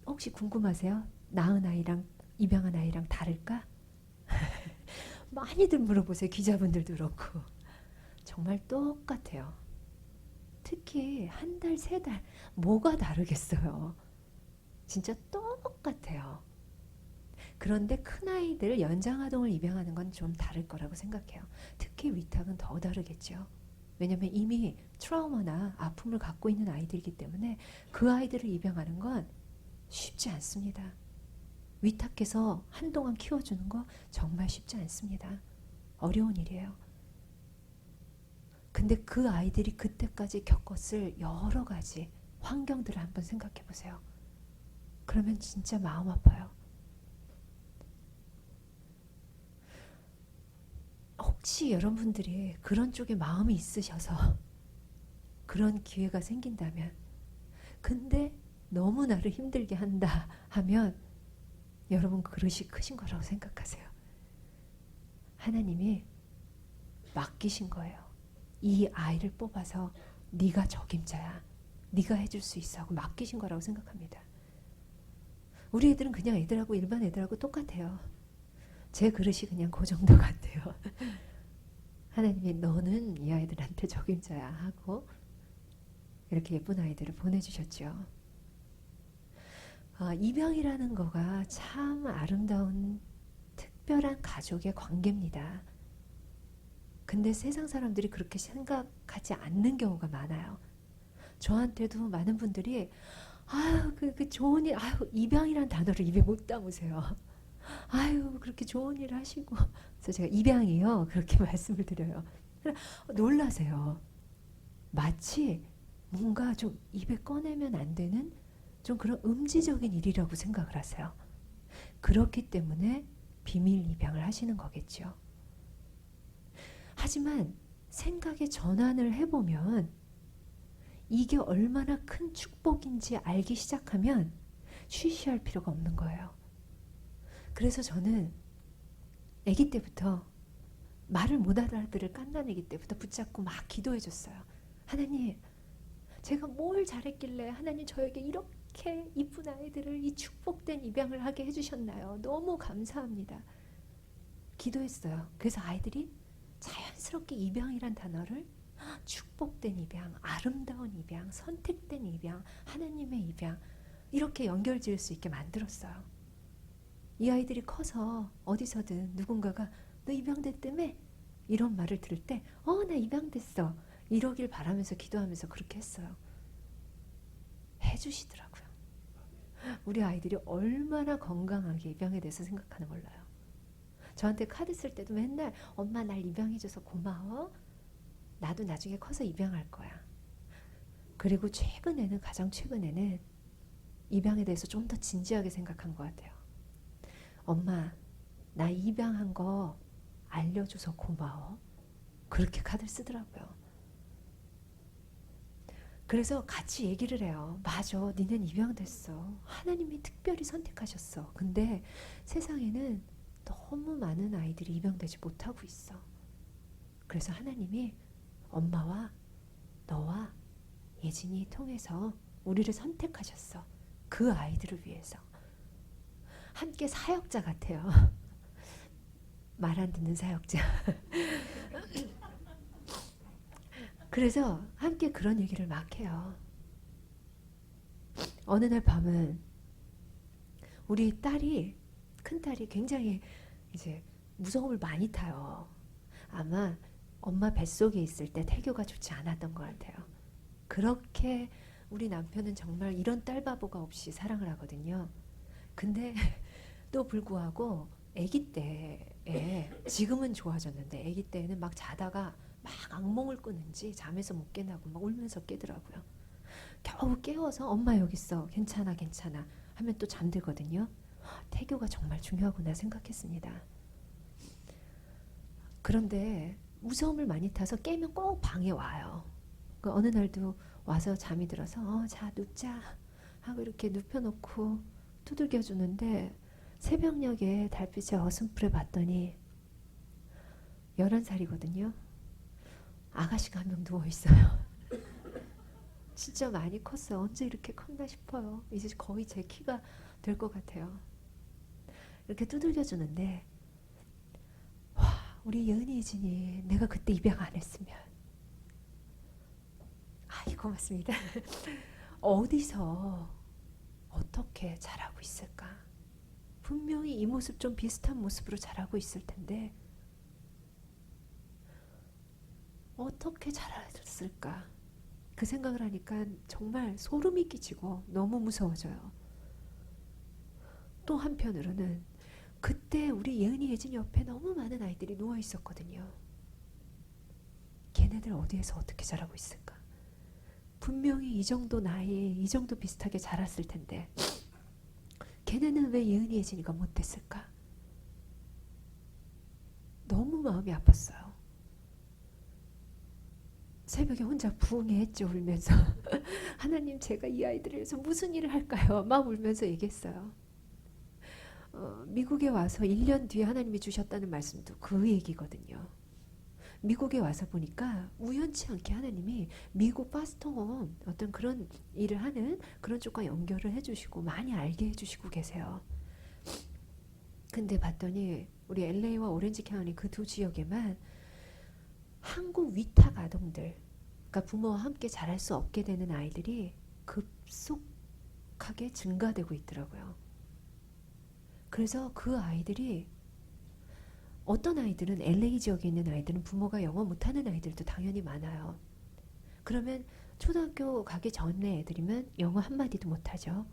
혹시 궁금하세요? 낳은 아이랑 입양한 아이랑 다를까? 많이들 물어보세요. 기자분들도 그렇고. 정말 똑같아요. 특히 1달, 3달 뭐가 다르겠어요. 진짜 똑같아요. 그런데 큰아이들 연장아동을 입양하는 건 좀 다를 거라고 생각해요. 특히 위탁은 더 다르겠죠. 왜냐하면 이미 트라우마나 아픔을 갖고 있는 아이들이기 때문에 그 아이들을 입양하는 건 쉽지 않습니다. 위탁해서 한동안 키워주는 거 정말 쉽지 않습니다. 어려운 일이에요. 근데 그 아이들이 그때까지 겪었을 여러 가지 환경들을 한번 생각해 보세요. 그러면 진짜 마음 아파요. 혹시 여러분들이 그런 쪽에 마음이 있으셔서 그런 기회가 생긴다면, 근데 너무 나를 힘들게 한다 하면 여러분 그릇이 크신 거라고 생각하세요. 하나님이 맡기신 거예요. 이 아이를 뽑아서 네가 적임자야. 네가 해줄 수 있어 하고 맡기신 거라고 생각합니다. 우리 애들은 그냥 애들하고 일반 애들하고 똑같아요. 제 그릇이 그냥 그 정도 같아요. 하나님이 너는 이 아이들한테 적임자야 하고 이렇게 예쁜 아이들을 보내주셨죠. 입양이라는 거가 참 아름다운 특별한 가족의 관계입니다. 근데 세상 사람들이 그렇게 생각하지 않는 경우가 많아요. 저한테도 많은 분들이 아유 그 좋은 일, 아유 입양이란 단어를 입에 못 담으세요. 아유 그렇게 좋은 일 하시고, 그래서 제가 입양이요 그렇게 말씀을 드려요. 놀라세요. 마치 뭔가 좀 입에 꺼내면 안 되는 좀 그런 음지적인 일이라고 생각을 하세요. 그렇기 때문에 비밀 입양을 하시는 거겠죠. 하지만 생각의 전환을 해보면 이게 얼마나 큰 축복인지 알기 시작하면 쉬쉬할 필요가 없는 거예요. 그래서 저는 아기 때부터 말을 못 알아들을 갓난아기 때부터 붙잡고 막 기도해 줬어요. 하나님, 제가 뭘 잘했길래 하나님 저에게 이렇게 이쁜 아이들을 이 축복된 입양을 하게 해주셨나요? 너무 감사합니다. 기도했어요. 그래서 아이들이 자연스럽게 입양이란 단어를 축복된 입양, 아름다운 입양, 선택된 입양, 하나님의 입양 이렇게 연결 지을 수 있게 만들었어요. 이 아이들이 커서 어디서든 누군가가 너 입양됐다며? 이런 말을 들을 때 나 입양됐어 이러길 바라면서 기도하면서 그렇게 했어요. 해주시더라고요. 우리 아이들이 얼마나 건강하게 입양에 대해서 생각하는 몰라요. 저한테 카드 쓸 때도 맨날 엄마 날 입양해줘서 고마워. 나도 나중에 커서 입양할 거야. 그리고 최근에는 가장 최근에는 입양에 대해서 좀 더 진지하게 생각한 것 같아요. 엄마 나 입양한 거 알려줘서 고마워. 그렇게 카드를 쓰더라고요. 그래서 같이 얘기를 해요. 맞아, 니는 입양됐어. 하나님이 특별히 선택하셨어. 근데 세상에는 너무 많은 아이들이 입양되지 못하고 있어. 그래서 하나님이 엄마와 너와 예진이 통해서 우리를 선택하셨어. 그 아이들을 위해서. 함께 사역자 같아요. 말 안 듣는 사역자. 그래서 함께 그런 얘기를 막 해요. 어느 날 밤은 우리 딸이, 큰딸이 굉장히 이제 무서움을 많이 타요. 아마 엄마 뱃속에 있을 때 태교가 좋지 않았던 것 같아요. 그렇게 우리 남편은 정말 이런 딸바보가 없이 사랑을 하거든요. 근데 또 불구하고 아기 때에, 지금은 좋아졌는데 아기 때에는 막 자다가 막 악몽을 꾸는지 잠에서 못 깨나고 막 울면서 깨더라고요. 겨우 깨워서 엄마 여기 있어, 괜찮아 괜찮아 하면 또 잠들거든요. 태교가 정말 중요하구나 생각했습니다. 그런데 무서움을 많이 타서 깨면 꼭 방에 와요. 어느 날도 와서 잠이 들어서 자 눕자 하고 이렇게 눕혀놓고 두들겨 주는데 새벽녘에 달빛의 어슴풀에 봤더니 11살이거든요. 아가씨가 한 명 누워있어요. 진짜 많이 컸어요. 언제 이렇게 컸나 싶어요. 이제 거의 제 키가 될 것 같아요. 이렇게 두들겨 주는데 와, 우리 예은이 예진이 내가 그때 입양 안 했으면, 고맙습니다. 어디서 어떻게 자라고 있을까? 분명히 이 모습 좀 비슷한 모습으로 자라고 있을 텐데 어떻게 자랐을까? 그 생각을 하니까 정말 소름이 끼치고 너무 무서워져요. 또 한편으로는 그때 우리 예은이 예진 옆에 너무 많은 아이들이 누워 있었거든요. 걔네들 어디에서 어떻게 자라고 있을까? 분명히 이 정도 나이, 이 정도 비슷하게 자랐을 텐데 걔네는 왜 예은이 예진이가 못됐을까? 너무 마음이 아팠어요. 새벽에 혼자 부응했죠, 울면서. 하나님, 제가 이 아이들을 위해서 무슨 일을 할까요? 막 울면서 얘기했어요. 미국에 와서 1년 뒤에 하나님이 주셨다는 말씀도 그 얘기거든요. 미국에 와서 보니까 우연치 않게 하나님이 미국 파스터홈 어떤 그런 일을 하는 그런 쪽과 연결을 해주시고 많이 알게 해주시고 계세요. 근데 봤더니 우리 LA와 오렌지 카운티 그 두 지역에만 한국 위탁 아동들, 그러니까 부모와 함께 자랄 수 없게 되는 아이들이 급속하게 증가되고 있더라고요. 그래서 그 아이들이, 어떤 아이들은 LA 지역에 있는 아이들은 부모가 영어 못하는 아이들도 당연히 많아요. 그러면 초등학교 가기 전에 애들이면 영어 한마디도 못하죠.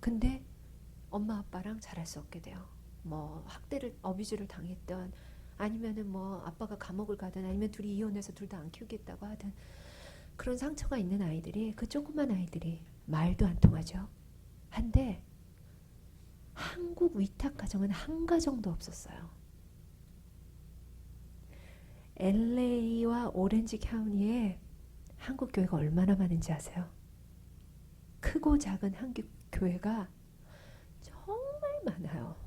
근데 엄마 아빠랑 자랄 수 없게 돼요. 뭐 학대를, 어뷰즈를 당했던, 아니면은 뭐 아빠가 감옥을 가든, 아니면 둘이 이혼해서 둘 다 안 키우겠다고 하든, 그런 상처가 있는 아이들이, 그 조그만 아이들이 말도 안 통하죠. 한데 한국 위탁 가정은 한 가정도 없었어요. LA와 오렌지 카운티에 한국 교회가 얼마나 많은지 아세요? 크고 작은 한국 교회가 정말 많아요.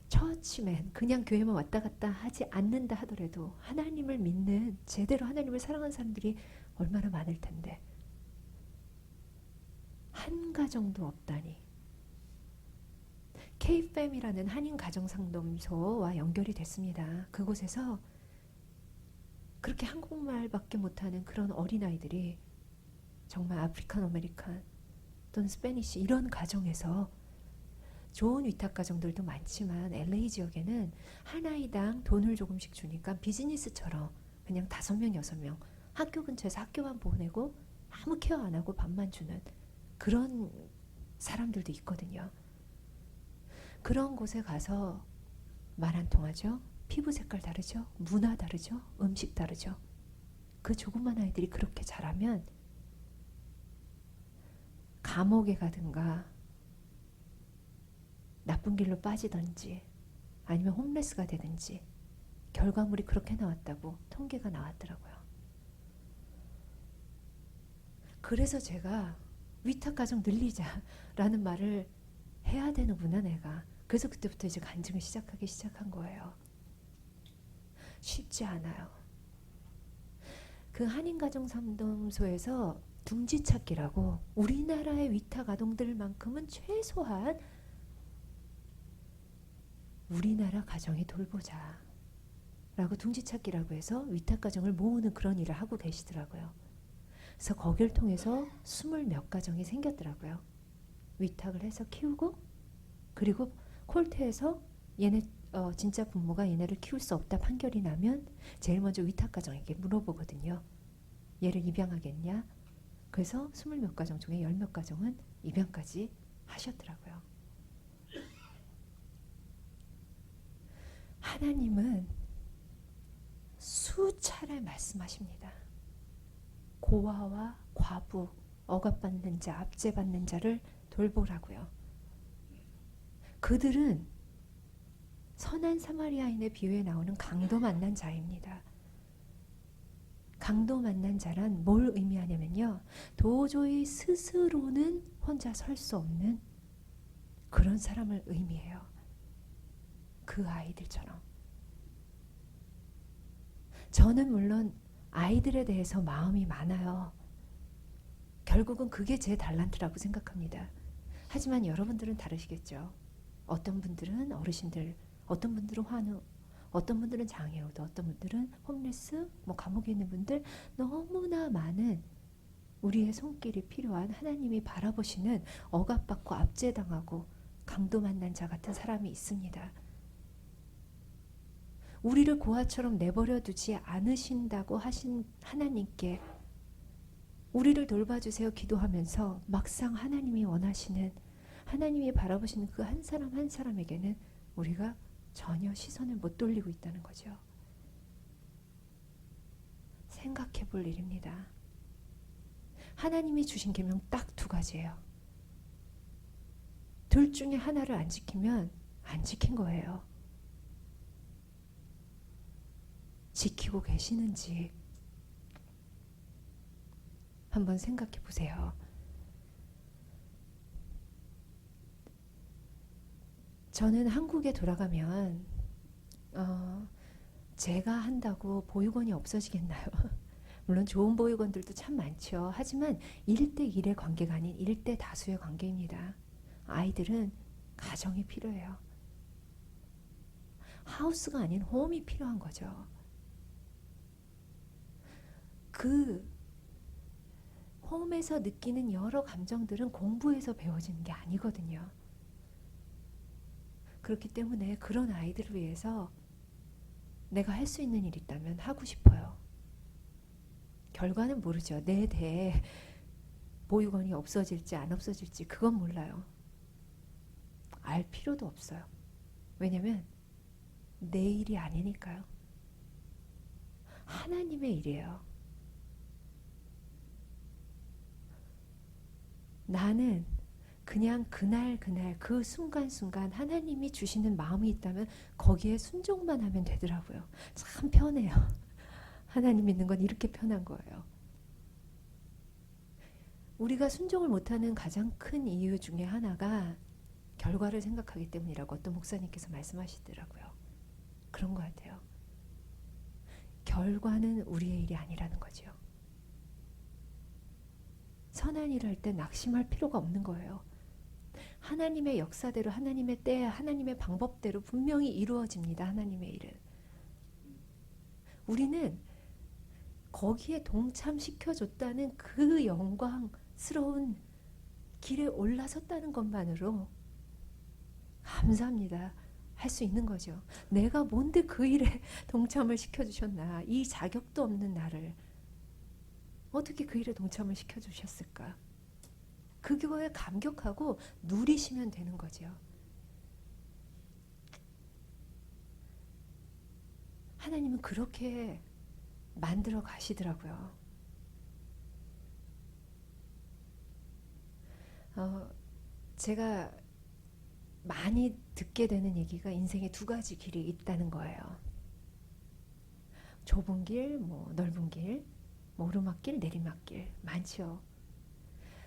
처치맨, 그냥 교회만 왔다 갔다 하지 않는다 하더라도 하나님을 믿는, 제대로 하나님을 사랑하는 사람들이 얼마나 많을 텐데 한 가정도 없다니. K-FAM이라는 한인 가정상담소와 연결이 됐습니다. 그곳에서 그렇게 한국말밖에 못하는 그런 어린아이들이, 정말 아프리칸 아메리칸 또는 스페니쉬 이런 가정에서, 좋은 위탁 가정들도 많지만 LA 지역에는 한 아이당 돈을 조금씩 주니까 비즈니스처럼 그냥 5명 6명 학교 근처에서 학교만 보내고 아무 케어 안 하고 밥만 주는 그런 사람들도 있거든요. 그런 곳에 가서 말 안 통하죠. 피부 색깔 다르죠. 문화 다르죠. 음식 다르죠. 그 조그만 아이들이 그렇게 자라면 감옥에 가든가 나쁜 길로 빠지든지 아니면 홈레스가 되든지 결과물이 그렇게 나왔다고 통계가 나왔더라고요. 그래서 제가 위탁가정 늘리자라는 말을 해야 되는구나 내가. 그래서 그때부터 이제 간증을 시작하기 시작한 거예요. 쉽지 않아요. 그 한인가정상담소에서 둥지찾기라고, 우리나라의 위탁 아동들만큼은 최소한 우리나라 가정에 돌보자 라고 둥지찾기라고 해서 위탁 가정을 모으는 그런 일을 하고 계시더라고요. 그래서 거기를 통해서 20몇 가정이 생겼더라고요. 위탁을 해서 키우고, 그리고 콜트에서 얘네 진짜 부모가 얘네를 키울 수 없다 판결이 나면 제일 먼저 위탁 가정에게 물어보거든요. 얘를 입양하겠냐? 그래서 20몇 가정 중에 10몇 가정은 입양까지 하셨더라고요. 하나님은 수차례 말씀하십니다. 고아와 과부, 억압받는 자, 압제받는 자를 돌보라고요. 그들은 선한 사마리아인의 비유에 나오는 강도 만난 자입니다. 강도 만난 자란 뭘 의미하냐면요, 도저히 스스로는 혼자 설 수 없는 그런 사람을 의미해요. 그 아이들처럼. 저는 물론 아이들에 대해서 마음이 많아요. 결국은 그게 제 달란트라고 생각합니다. 하지만 여러분들은 다르시겠죠. 어떤 분들은 어르신들, 어떤 분들은 환우, 어떤 분들은 장애우도, 어떤 분들은 홈레스, 뭐 감옥에 있는 분들, 너무나 많은 우리의 손길이 필요한, 하나님이 바라보시는 억압받고 압제당하고 강도 만난 자 같은 사람이 있습니다. 우리를 고아처럼 내버려 두지 않으신다고 하신 하나님께 우리를 돌봐주세요 기도하면서 막상 하나님이 원하시는, 하나님이 바라보시는 그 한 사람 한 사람에게는 우리가 전혀 시선을 못 돌리고 있다는 거죠. 생각해 볼 일입니다. 하나님이 주신 계명 딱 2가지예요. 둘 중에 하나를 안 지키면 안 지킨 거예요. 지키고 계시는지. 한번 생각해 보세요. 저는 한국에 돌아가면 제가 한다고 보육원이 없어지겠나요? 물론 좋은 보육원들도 참 많죠. 하지만 1대1의 관계가 아닌 1대 다수의 관계입니다. 아이들은 가정이 필요해요. 하우스가 아닌 홈이 필요한 거죠. 그 홈에서 느끼는 여러 감정들은 공부에서 배워지는 게 아니거든요. 그렇기 때문에 그런 아이들을 위해서 내가 할 수 있는 일이 있다면 하고 싶어요. 결과는 모르죠. 내 대에 보육원이 없어질지 안 없어질지 그건 몰라요. 알 필요도 없어요. 왜냐면 내 일이 아니니까요. 하나님의 일이에요. 나는 그냥 그날 그 순간순간 하나님이 주시는 마음이 있다면 거기에 순종만 하면 되더라고요. 참 편해요. 하나님 믿는 건 이렇게 편한 거예요. 우리가 순종을 못하는 가장 큰 이유 중에 하나가 결과를 생각하기 때문이라고 어떤 목사님께서 말씀하시더라고요. 그런 것 같아요. 결과는 우리의 일이 아니라는 거죠. 선한 일을 할 때 낙심할 필요가 없는 거예요. 하나님의 역사대로 하나님의 때 하나님의 방법대로 분명히 이루어집니다. 하나님의 일은. 우리는 거기에 동참시켜줬다는 그 영광스러운 길에 올라섰다는 것만으로 감사합니다. 할 수 있는 거죠. 내가 뭔데 그 일에 동참을 시켜주셨나. 이 자격도 없는 나를 어떻게 그 일에 동참을 시켜주셨을까. 그거에 감격하고 누리시면 되는 거죠. 하나님은 그렇게 만들어 가시더라고요. 제가 많이 듣게 되는 얘기가 인생에 두 가지 길이 있다는 거예요. 좁은 길, 넓은 길, 오르막길, 내리막길 많죠.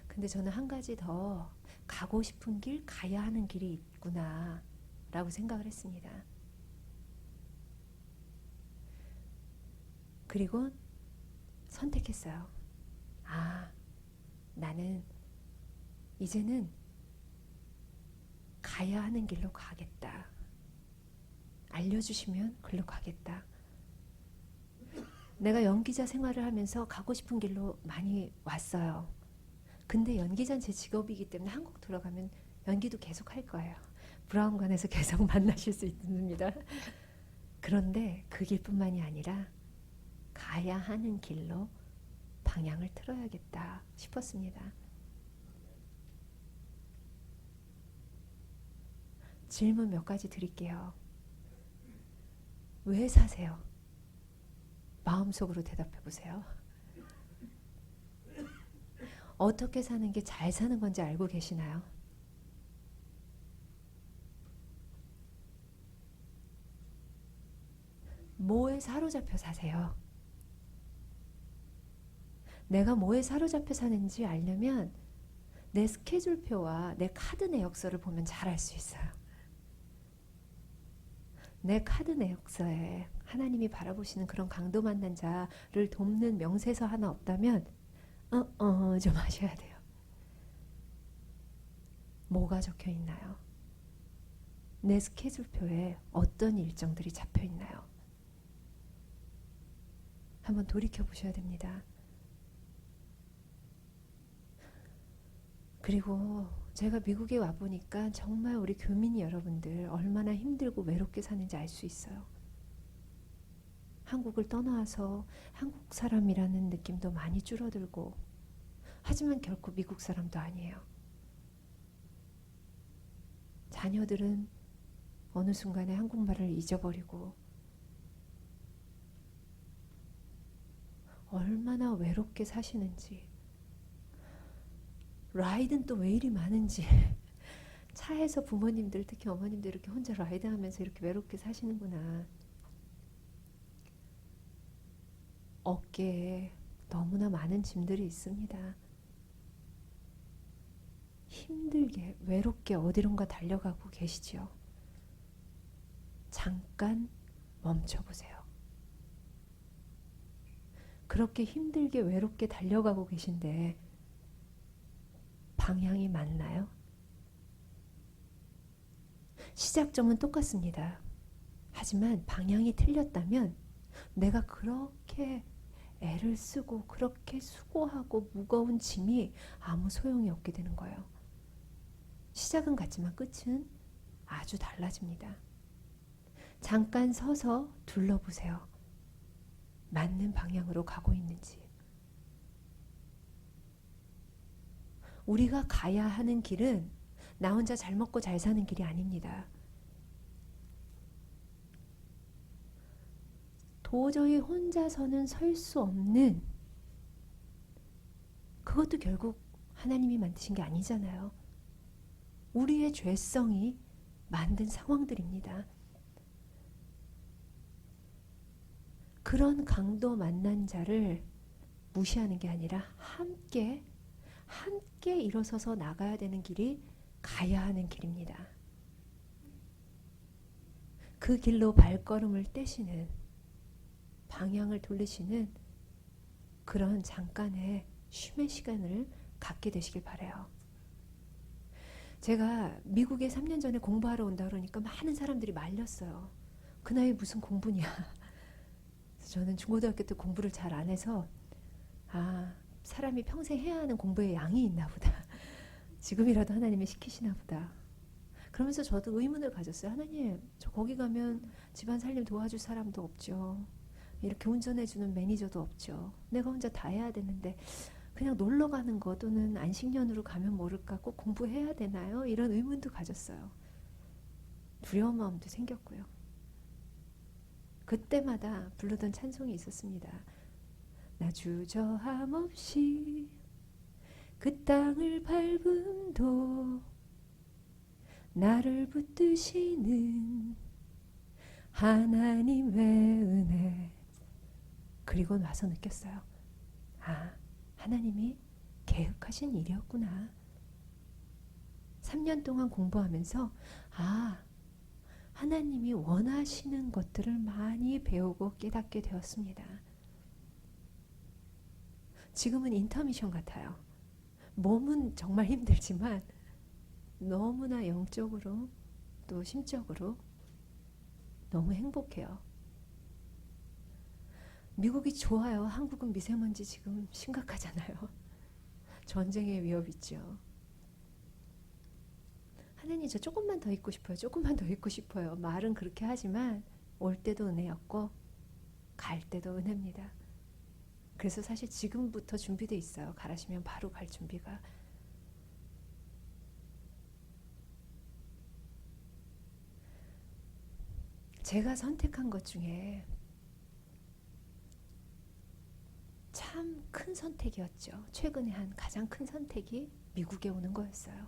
근데 저는 한 가지 더 가고 싶은 길, 가야 하는 길이 있구나 라고 생각을 했습니다. 그리고 선택했어요. 나는 이제는 가야 하는 길로 가겠다. 알려주시면 글로 가겠다. 내가 연기자 생활을 하면서 가고 싶은 길로 많이 왔어요. 근데 연기자는 제 직업이기 때문에 한국 돌아가면 연기도 계속 할 거예요. 브라운관에서 계속 만나실 수 있습니다. 그런데 그 길뿐만이 아니라 가야 하는 길로 방향을 틀어야겠다 싶었습니다. 질문 몇 가지 드릴게요. 왜 사세요? 마음속으로 대답해 보세요. 어떻게 사는 게 잘 사는 건지 알고 계시나요? 뭐에 사로잡혀 사세요? 내가 뭐에 사로잡혀 사는지 알려면 내 스케줄표와 내 카드 내역서를 보면 잘 알 수 있어요. 내 카드 내역서에 하나님이 바라보시는 그런 강도 만난 자를 돕는 명세서 하나 없다면 좀 하셔야 돼요. 뭐가 적혀 있나요? 내 스케줄표에 어떤 일정들이 잡혀 있나요? 한번 돌이켜 보셔야 됩니다. 그리고 제가 미국에 와보니까 정말 우리 교민 여러분들 얼마나 힘들고 외롭게 사는지 알 수 있어요. 한국을 떠나와서 한국 사람이라는 느낌도 많이 줄어들고, 하지만 결코 미국 사람도 아니에요. 자녀들은 어느 순간에 한국말을 잊어버리고 얼마나 외롭게 사시는지, 라이드는 또 왜 이리 많은지, 차에서 부모님들 특히 어머님들 이렇게 혼자 라이드하면서 이렇게 외롭게 사시는구나. 어깨에 너무나 많은 짐들이 있습니다. 힘들게 외롭게 어디론가 달려가고 계시지요. 잠깐 멈춰보세요. 그렇게 힘들게 외롭게 달려가고 계신데 방향이 맞나요? 시작점은 똑같습니다. 하지만 방향이 틀렸다면 내가 그렇게 애를 쓰고 그렇게 수고하고 무거운 짐이 아무 소용이 없게 되는 거예요. 시작은 같지만 끝은 아주 달라집니다. 잠깐 서서 둘러보세요. 맞는 방향으로 가고 있는지. 우리가 가야 하는 길은 나 혼자 잘 먹고 잘 사는 길이 아닙니다. 도저히 혼자서는 설 수 없는, 그것도 결국 하나님이 만드신 게 아니잖아요. 우리의 죄성이 만든 상황들입니다. 그런 강도 만난 자를 무시하는 게 아니라 함께 일어서서 나가야 되는 길이 가야 하는 길입니다. 그 길로 발걸음을 떼시는, 방향을 돌리시는 그런 잠깐의 쉼의 시간을 갖게 되시길 바라요. 제가 미국에 3년 전에 공부하러 온다 그러니까 많은 사람들이 말렸어요. 그 나이 무슨 공부냐. 저는 중고등학교 때 공부를 잘 안 해서 사람이 평생 해야 하는 공부의 양이 있나 보다. 지금이라도 하나님이 시키시나 보다. 그러면서 저도 의문을 가졌어요. 하나님, 저 거기 가면 집안 살림 도와줄 사람도 없죠. 이렇게 운전해주는 매니저도 없죠. 내가 혼자 다 해야 되는데 그냥 놀러 가는 거 또는 안식년으로 가면 모를까 꼭 공부해야 되나요? 이런 의문도 가졌어요. 두려운 마음도 생겼고요. 그때마다 부르던 찬송이 있었습니다. 나 주저함 없이 그 땅을 밟음도 나를 붙드시는 하나님의 은혜. 그리고 나서 느꼈어요. 하나님이 계획하신 일이었구나. 3년 동안 공부하면서 하나님이 원하시는 것들을 많이 배우고 깨닫게 되었습니다. 지금은 인터미션 같아요. 몸은 정말 힘들지만 너무나 영적으로 또 심적으로 너무 행복해요. 미국이 좋아요. 한국은 미세먼지 지금 심각하잖아요. 전쟁의 위협 있죠. 하나님, 저 조금만 더 있고 싶어요. 조금만 더 있고 싶어요. 말은 그렇게 하지만 올 때도 은혜였고 갈 때도 은혜입니다. 그래서 사실 지금부터 준비되어 있어요. 가라시면 바로 갈 준비가. 제가 선택한 것 중에 참 큰 선택이었죠. 최근에 한 가장 큰 선택이 미국에 오는 거였어요.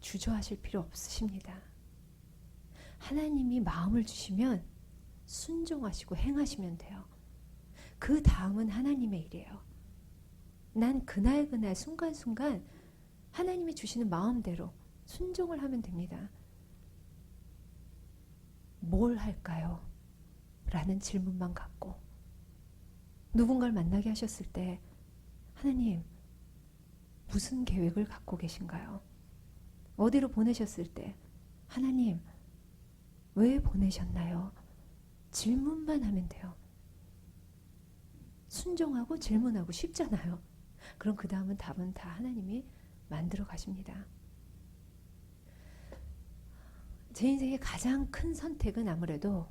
주저하실 필요 없으십니다. 하나님이 마음을 주시면 순종하시고 행하시면 돼요. 그 다음은 하나님의 일이에요. 난 그날 순간순간 하나님이 주시는 마음대로 순종을 하면 됩니다. 뭘 할까요? 라는 질문만 갖고 누군가를 만나게 하셨을 때 하나님, 무슨 계획을 갖고 계신가요? 어디로 보내셨을 때 하나님, 왜 보내셨나요? 질문만 하면 돼요. 순종하고 질문하고 쉽잖아요. 그럼 그 다음은 답은 다 하나님이 만들어 가십니다. 제 인생의 가장 큰 선택은 아무래도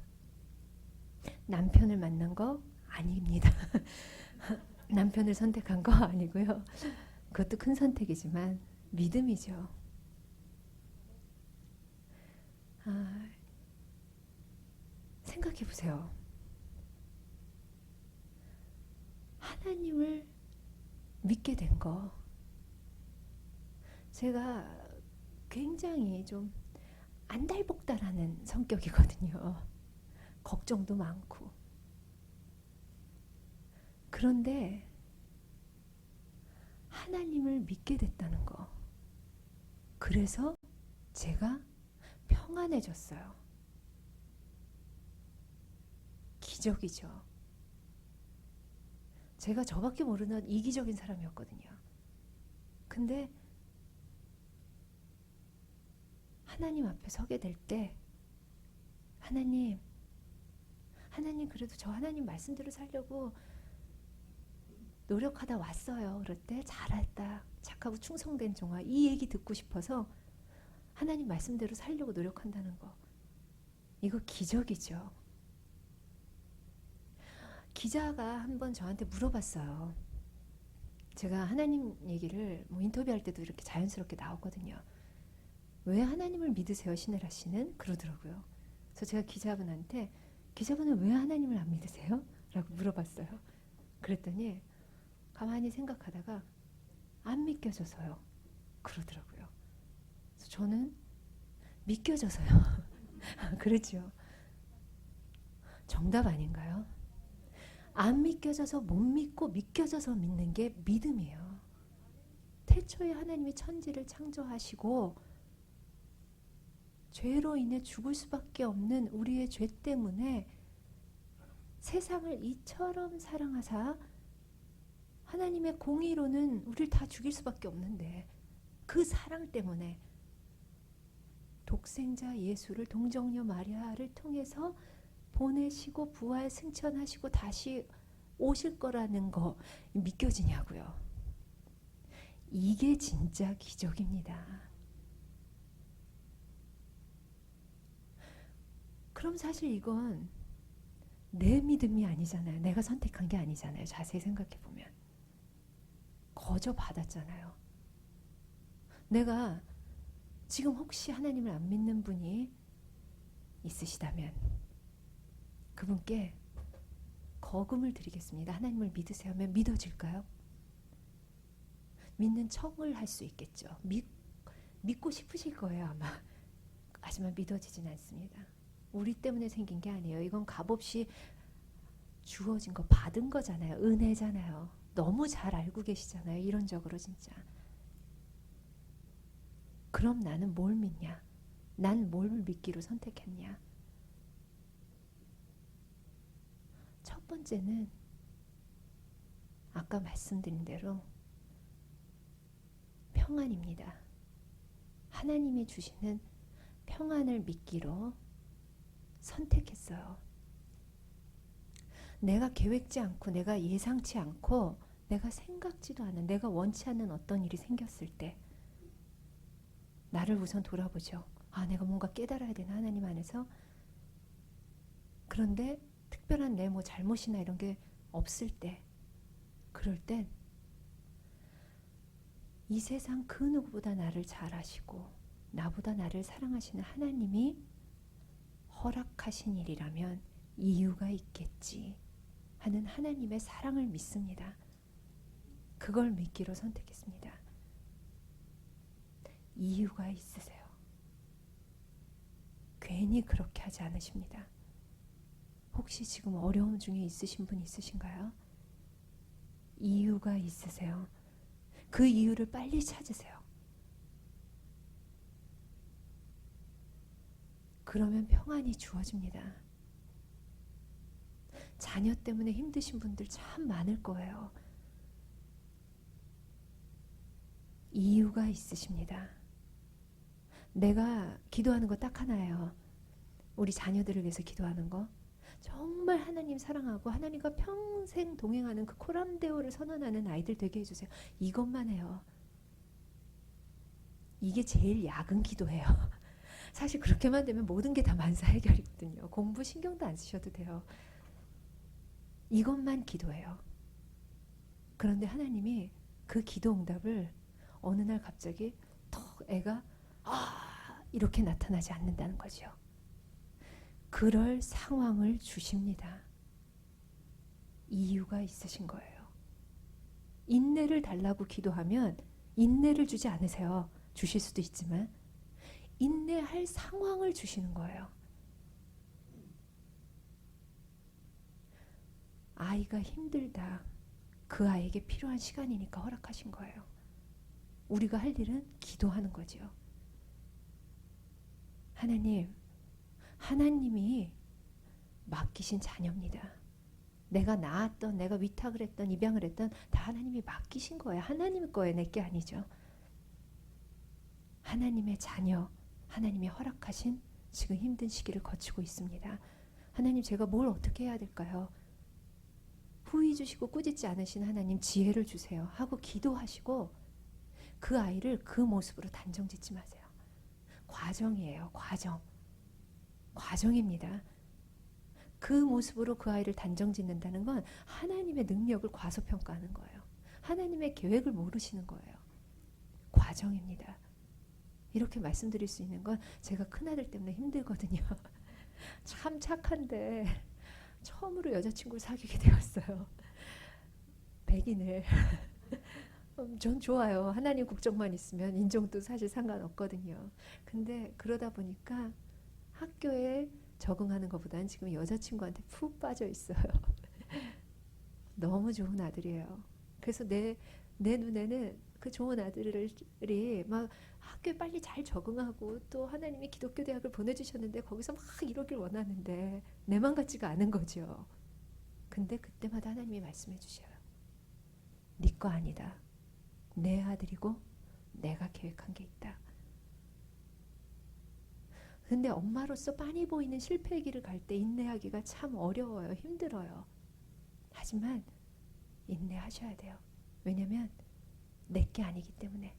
남편을 만난 거 아닙니다. 남편을 선택한 거 아니고요. 그것도 큰 선택이지만 믿음이죠. 생각해 보세요. 하나님을 믿게 된 거. 제가 굉장히 좀 안달복달하는 성격이거든요. 걱정도 많고. 그런데 하나님을 믿게 됐다는 거. 그래서 제가 평안해졌어요. 기적이죠. 제가 저밖에 모르는 이기적인 사람이었거든요. 근데 하나님 앞에 서게 될 때 하나님 그래도 저 하나님 말씀대로 살려고 노력하다 왔어요. 그럴 때 잘했다. 착하고 충성된 종아. 이 얘기 듣고 싶어서 하나님 말씀대로 살려고 노력한다는 거. 이거 기적이죠. 기자가 한번 저한테 물어봤어요. 제가 하나님 얘기를 인터뷰할 때도 이렇게 자연스럽게 나오거든요. 왜 하나님을 믿으세요, 신혜라 씨는? 그러더라고요. 그래서 제가 기자분한테 기자분은 왜 하나님을 안 믿으세요? 라고 물어봤어요. 그랬더니 가만히 생각하다가 안 믿겨져서요. 그러더라고요. 그래서 저는 믿겨져서요. 그렇죠. 정답 아닌가요? 안 믿겨져서 못 믿고 믿겨져서 믿는 게 믿음이에요. 태초에 하나님이 천지를 창조하시고 죄로 인해 죽을 수밖에 없는 우리의 죄 때문에 세상을 이처럼 사랑하사 하나님의 공의로는 우리를 다 죽일 수밖에 없는데 그 사랑 때문에 독생자 예수를 동정녀 마리아를 통해서 보내시고 부활 승천하시고 다시 오실 거라는 거 믿겨지냐고요. 이게 진짜 기적입니다. 그럼 사실 이건 내 믿음이 아니잖아요. 내가 선택한 게 아니잖아요. 자세히 생각해 보면 거저 받았잖아요. 내가 지금 혹시 하나님을 안 믿는 분이 있으시다면 그분께 거금을 드리겠습니다. 하나님을 믿으세요 하면 믿어질까요? 믿는 척을 할 수 있겠죠. 믿고 싶으실 거예요 아마. 하지만 믿어지진 않습니다. 우리 때문에 생긴 게 아니에요. 이건 값없이 주어진 거 받은 거잖아요. 은혜잖아요. 너무 잘 알고 계시잖아요. 이론적으로 진짜. 그럼 나는 뭘 믿냐? 난 뭘 믿기로 선택했냐? 첫 번째는 아까 말씀드린 대로 평안입니다. 하나님이 주시는 평안을 믿기로 선택했어요. 내가 계획지 않고 내가 예상치 않고 내가 생각지도 않은 내가 원치 않는 어떤 일이 생겼을 때 나를 우선 돌아보죠. 아, 내가 뭔가 깨달아야 되나 하나님 안에서. 그런데 특별한 내 뭐 잘못이나 이런 게 없을 때 그럴 땐 이 세상 그 누구보다 나를 잘 아시고 나보다 나를 사랑하시는 하나님이 허락하신 일이라면 이유가 있겠지 하는 하나님의 사랑을 믿습니다. 그걸 믿기로 선택했습니다. 이유가 있으세요. 괜히 그렇게 하지 않으십니다. 혹시 지금 어려움 중에 있으신 분 있으신가요? 이유가 있으세요. 그 이유를 빨리 찾으세요. 그러면 평안이 주어집니다. 자녀 때문에 힘드신 분들 참 많을 거예요. 이유가 있으십니다. 내가 기도하는 거 딱 하나예요. 우리 자녀들을 위해서 기도하는 거. 정말 하나님 사랑하고 하나님과 평생 동행하는 그 코람데오를 선언하는 아이들 되게 해주세요. 이것만 해요. 이게 제일 약은 기도예요. 사실 그렇게만 되면 모든 게 다 만사 해결이거든요. 공부 신경도 안 쓰셔도 돼요. 이것만 기도해요. 그런데 하나님이 그 기도 응답을 어느 날 갑자기 턱 애가 이렇게 나타나지 않는다는 거죠. 그럴 상황을 주십니다. 이유가 있으신 거예요. 인내를 달라고 기도하면 인내를 주지 않으세요. 주실 수도 있지만 인내할 상황을 주시는 거예요. 아이가 힘들다. 그 아이에게 필요한 시간이니까 허락하신 거예요. 우리가 할 일은 기도하는 거죠. 하나님이 맡기신 자녀입니다. 내가 낳았던, 내가 위탁을 했던, 입양을 했던 다 하나님이 맡기신 거예요. 하나님 거예요. 내 게 아니죠. 하나님의 자녀, 하나님이 허락하신 지금 힘든 시기를 거치고 있습니다. 하나님, 제가 뭘 어떻게 해야 될까요? 후회 주시고 꾸짖지 않으신 하나님, 지혜를 주세요 하고 기도하시고 그 아이를 그 모습으로 단정 짓지 마세요. 과정이에요. 과정입니다. 그 모습으로 그 아이를 단정 짓는다는 건 하나님의 능력을 과소평가하는 거예요. 하나님의 계획을 모르시는 거예요. 과정입니다. 이렇게 말씀드릴 수 있는 건 제가 큰아들 때문에 힘들거든요. 참 착한데 처음으로 여자친구를 사귀게 되었어요. 백인을. 전 좋아요. 하나님 국적만 있으면 인종도 사실 상관없거든요. 근데 그러다 보니까 학교에 적응하는 것보다는 지금 여자친구한테 푹 빠져 있어요. 너무 좋은 아들이에요. 그래서 내 눈에는 그 좋은 아들이 막 학교에 빨리 잘 적응하고 또 하나님이 기독교 대학을 보내주셨는데 거기서 막 이러길 원하는데 내 맘 같지가 않은 거죠. 근데 그때마다 하나님이 말씀해 주셔요. 네 거 아니다. 내 아들이고 내가 계획한 게 있다. 근데 엄마로서 빤히 보이는 실패의 길을 갈 때 인내하기가 참 어려워요. 힘들어요. 하지만 인내하셔야 돼요. 왜냐면 내 게 아니기 때문에.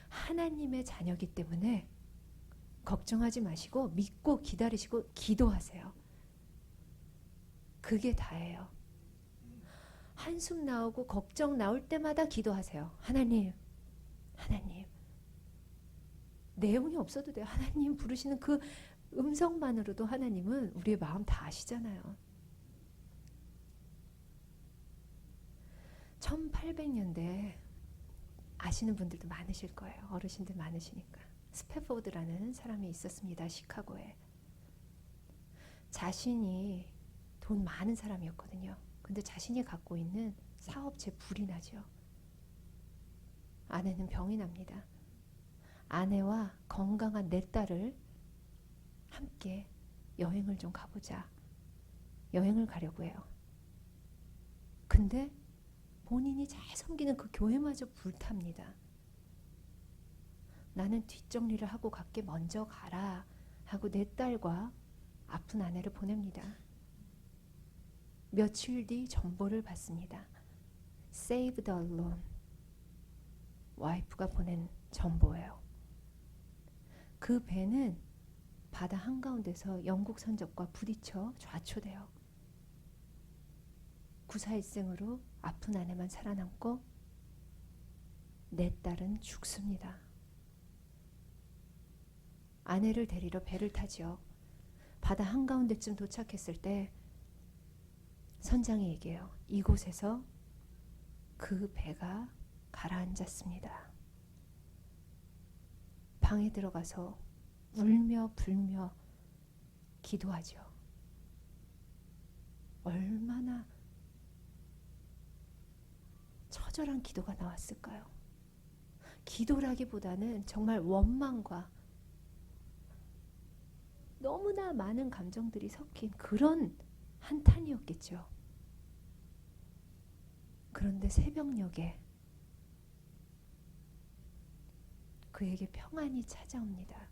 하나님의 자녀이기 때문에 걱정하지 마시고 믿고 기다리시고 기도하세요. 그게 다예요. 한숨 나오고 걱정 나올 때마다 기도하세요. 하나님. 내용이 없어도 돼요. 하나님 부르시는 그 음성만으로도 하나님은 우리의 마음 다 아시잖아요. 1800년대 아시는 분들도 많으실 거예요. 어르신들 많으시니까. 스패포드라는 사람이 있었습니다. 시카고에. 자신이 돈 많은 사람이었거든요. 근데 자신이 갖고 있는 사업체 불이 나죠. 아내는 병이 납니다. 아내와 건강한 내 딸을 함께 여행을 좀 가보자. 여행을 가려고 해요. 근데 본인이 잘 섬기는 그 교회마저 불탑니다. 나는 뒷정리를 하고 갈게, 먼저 가라 하고 내 딸과 아픈 아내를 보냅니다. 며칠 뒤 전보를 받습니다. Save the Alone. 와이프가 보낸 전보예요. 그 배는 바다 한가운데서 영국 선적과 부딪혀 좌초돼요. 구사일생으로 아픈 아내만 살아남고 내 딸은 죽습니다. 아내를 데리러 배를 타죠. 바다 한가운데쯤 도착했을 때 선장이 얘기해요. 이곳에서 그 배가 가라앉았습니다. 방에 들어가서 울며 불며 기도하죠. 얼마나 처절한 기도가 나왔을까요? 기도라기보다는 정말 원망과 너무나 많은 감정들이 섞인 그런 한탄이었겠죠. 그런데 새벽녘에 그에게 평안이 찾아옵니다.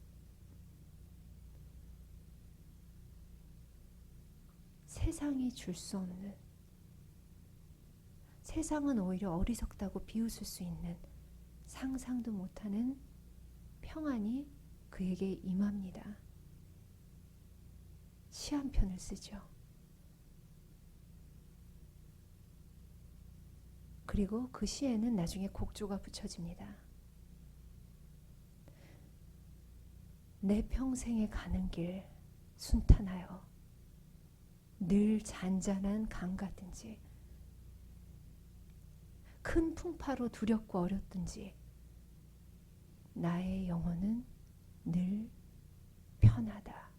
세상이 줄 수 없는, 세상은 오히려 어리석다고 비웃을 수 있는 상상도 못하는 평안이 그에게 임합니다. 시 한 편을 쓰죠. 그리고 그 시에는 나중에 곡조가 붙여집니다. 내 평생에 가는 길 순탄하여 늘 잔잔한 강 같든지 큰 풍파로 두렵고 어렵든지 나의 영혼은 늘 편하다.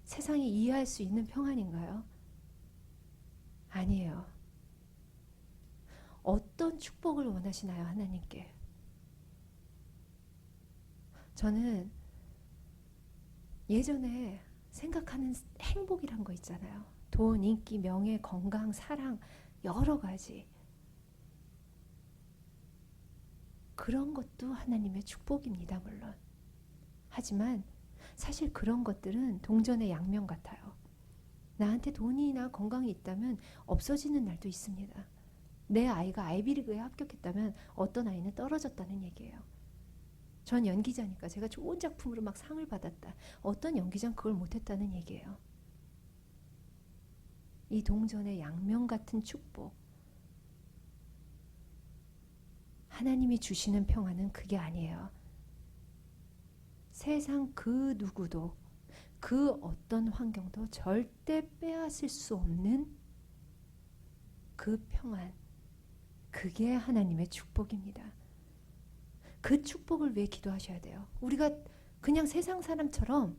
세상이 이해할 수 있는 평안인가요? 아니에요. 어떤 축복을 원하시나요, 하나님께? 저는 예전에 생각하는 행복이란 거 있잖아요. 돈, 인기, 명예, 건강, 사랑, 여러 가지. 그런 것도 하나님의 축복입니다, 물론. 하지만 사실 그런 것들은 동전의 양면 같아요. 나한테 돈이나 건강이 있다면 없어지는 날도 있습니다. 내 아이가 아이비리그에 합격했다면 어떤 아이는 떨어졌다는 얘기예요. 전 연기자니까 제가 좋은 작품으로 막 상을 받았다. 어떤 연기자는 그걸 못했다는 얘기예요. 이 동전의 양면 같은 축복. 하나님이 주시는 평안은 그게 아니에요. 세상 그 누구도 그 어떤 환경도 절대 빼앗을 수 없는 그 평안. 그게 하나님의 축복입니다. 그 축복을 위해 기도하셔야 돼요. 우리가 그냥 세상 사람처럼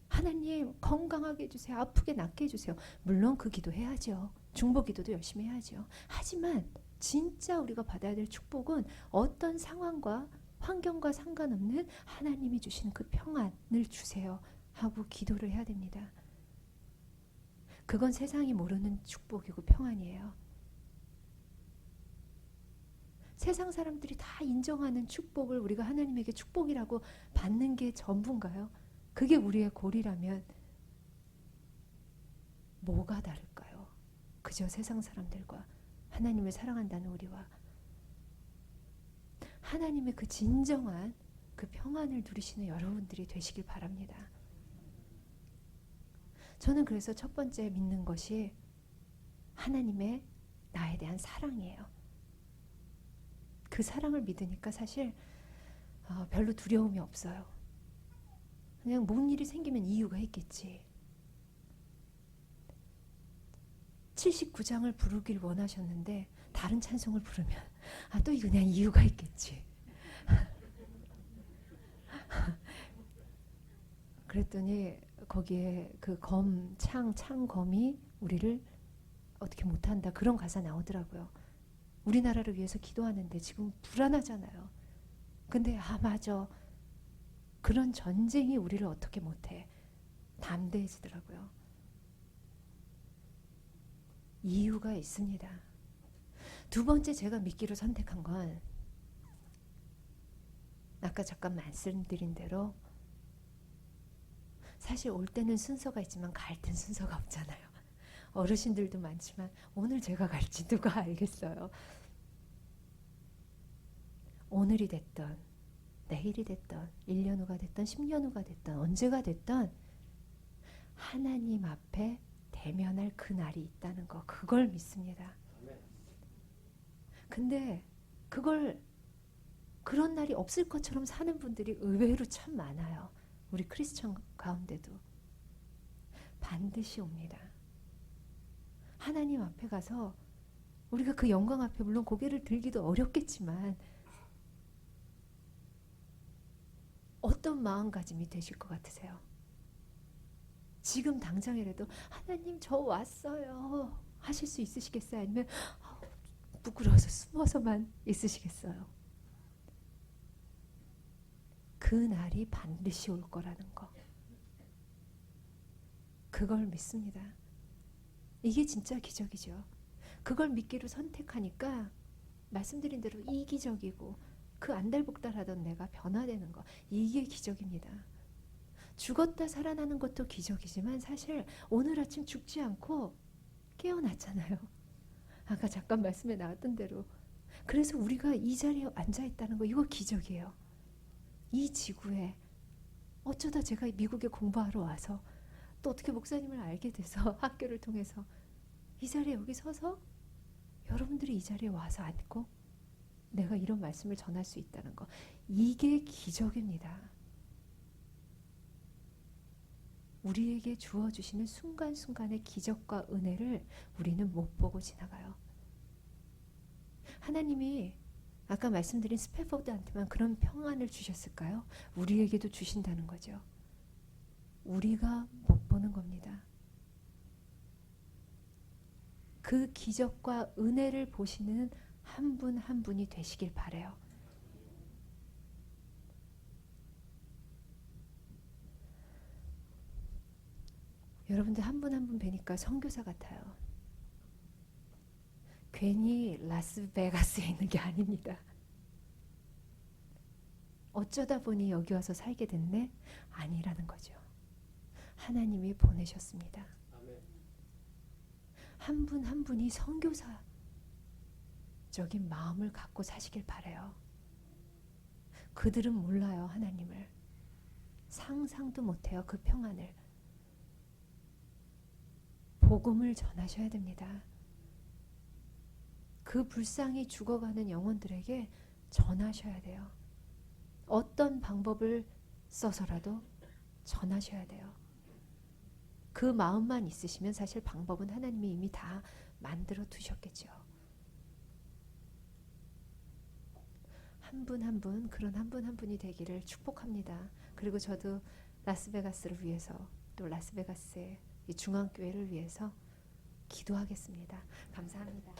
하나님 건강하게 해주세요. 아프게 낫게 해주세요. 물론 그 기도 해야죠. 중보 기도도 열심히 해야죠. 하지만 진짜 우리가 받아야 될 축복은 어떤 상황과 환경과 상관없는 하나님이 주시는 그 평안을 주세요 하고 기도를 해야 됩니다. 그건 세상이 모르는 축복이고 평안이에요. 세상 사람들이 다 인정하는 축복을 우리가 하나님에게 축복이라고 받는 게 전부인가요? 그게 우리의 골이라면 뭐가 다를까요? 그저 세상 사람들과 하나님을 사랑한다는 우리와 하나님의 그 진정한 그 평안을 누리시는 여러분들이 되시길 바랍니다. 저는 그래서 첫 번째 믿는 것이 하나님의 나에 대한 사랑이에요. 그 사랑을 믿으니까 사실 별로 두려움이 없어요. 그냥 뭔 일이 생기면 이유가 있겠지. 79장을 부르길 원하셨는데 다른 찬송을 부르면 또 이거 그냥 이유가 있겠지. 그랬더니 거기에 그 창검이 우리를 어떻게 못한다 그런 가사 나오더라고요. 우리나라를 위해서 기도하는데 지금 불안하잖아요. 근데 맞아. 그런 전쟁이 우리를 어떻게 못해. 담대해지더라고요. 이유가 있습니다. 두 번째 제가 믿기로 선택한 건 아까 잠깐 말씀드린 대로 사실 올 때는 순서가 있지만 갈 땐 순서가 없잖아요. 어르신들도 많지만 오늘 제가 갈지 누가 알겠어요. 오늘이 됐던 내일이 됐던 1년 후가 됐던 10년 후가 됐던 언제가 됐던 하나님 앞에 대면할 그날이 있다는 거 그걸 믿습니다. 근데 그런 날이 없을 것처럼 사는 분들이 의외로 참 많아요. 우리 크리스천 가운데도 반드시 옵니다. 하나님 앞에 가서 우리가 그 영광 앞에 물론 고개를 들기도 어렵겠지만 어떤 마음가짐이 되실 것 같으세요? 지금 당장이라도 하나님 저 왔어요 하실 수 있으시겠어요? 아니면 부끄러워서 숨어서만 있으시겠어요? 그 날이 반드시 올 거라는 거 그걸 믿습니다. 이게 진짜 기적이죠. 그걸 믿기로 선택하니까 말씀드린 대로 이기적이고 그 안달복달하던 내가 변화되는 거 이게 기적입니다. 죽었다 살아나는 것도 기적이지만 사실 오늘 아침 죽지 않고 깨어났잖아요. 아까 잠깐 말씀에 나왔던 대로 그래서 우리가 이 자리에 앉아있다는 거 이거 기적이에요. 이 지구에 어쩌다 제가 미국에 공부하러 와서 또 어떻게 목사님을 알게 돼서 학교를 통해서 이 자리에 여기 서서 여러분들이 이 자리에 와서 앉고 내가 이런 말씀을 전할 수 있다는 거 이게 기적입니다. 우리에게 주어주시는 순간순간의 기적과 은혜를 우리는 못 보고 지나가요. 하나님이 아까 말씀드린 스패포드한테만 그런 평안을 주셨을까요? 우리에게도 주신다는 거죠. 우리가 못 보는 겁니다. 그 기적과 은혜를 보시는 한 분 한 분이 되시길 바래요. 여러분들 한 분 한 분 뵈니까 선교사 같아요. 괜히 라스베가스에 있는 게 아닙니다. 어쩌다 보니 여기 와서 살게 됐네? 아니라는 거죠. 하나님이 보내셨습니다. 한 분 한 분이 선교사적인 마음을 갖고 사시길 바라요. 그들은 몰라요, 하나님을. 상상도 못해요, 그 평안을. 복음을 전하셔야 됩니다. 그 불쌍히 죽어가는 영혼들에게 전하셔야 돼요. 어떤 방법을 써서라도 전하셔야 돼요. 그 마음만 있으시면 사실 방법은 하나님이 이미 다 만들어 두셨겠죠. 한 분 한 분, 그런 한 분 한 분이 되기를 축복합니다. 그리고 저도 라스베가스를 위해서, 또 라스베가스의 이 중앙교회를 위해서 기도하겠습니다. 감사합니다.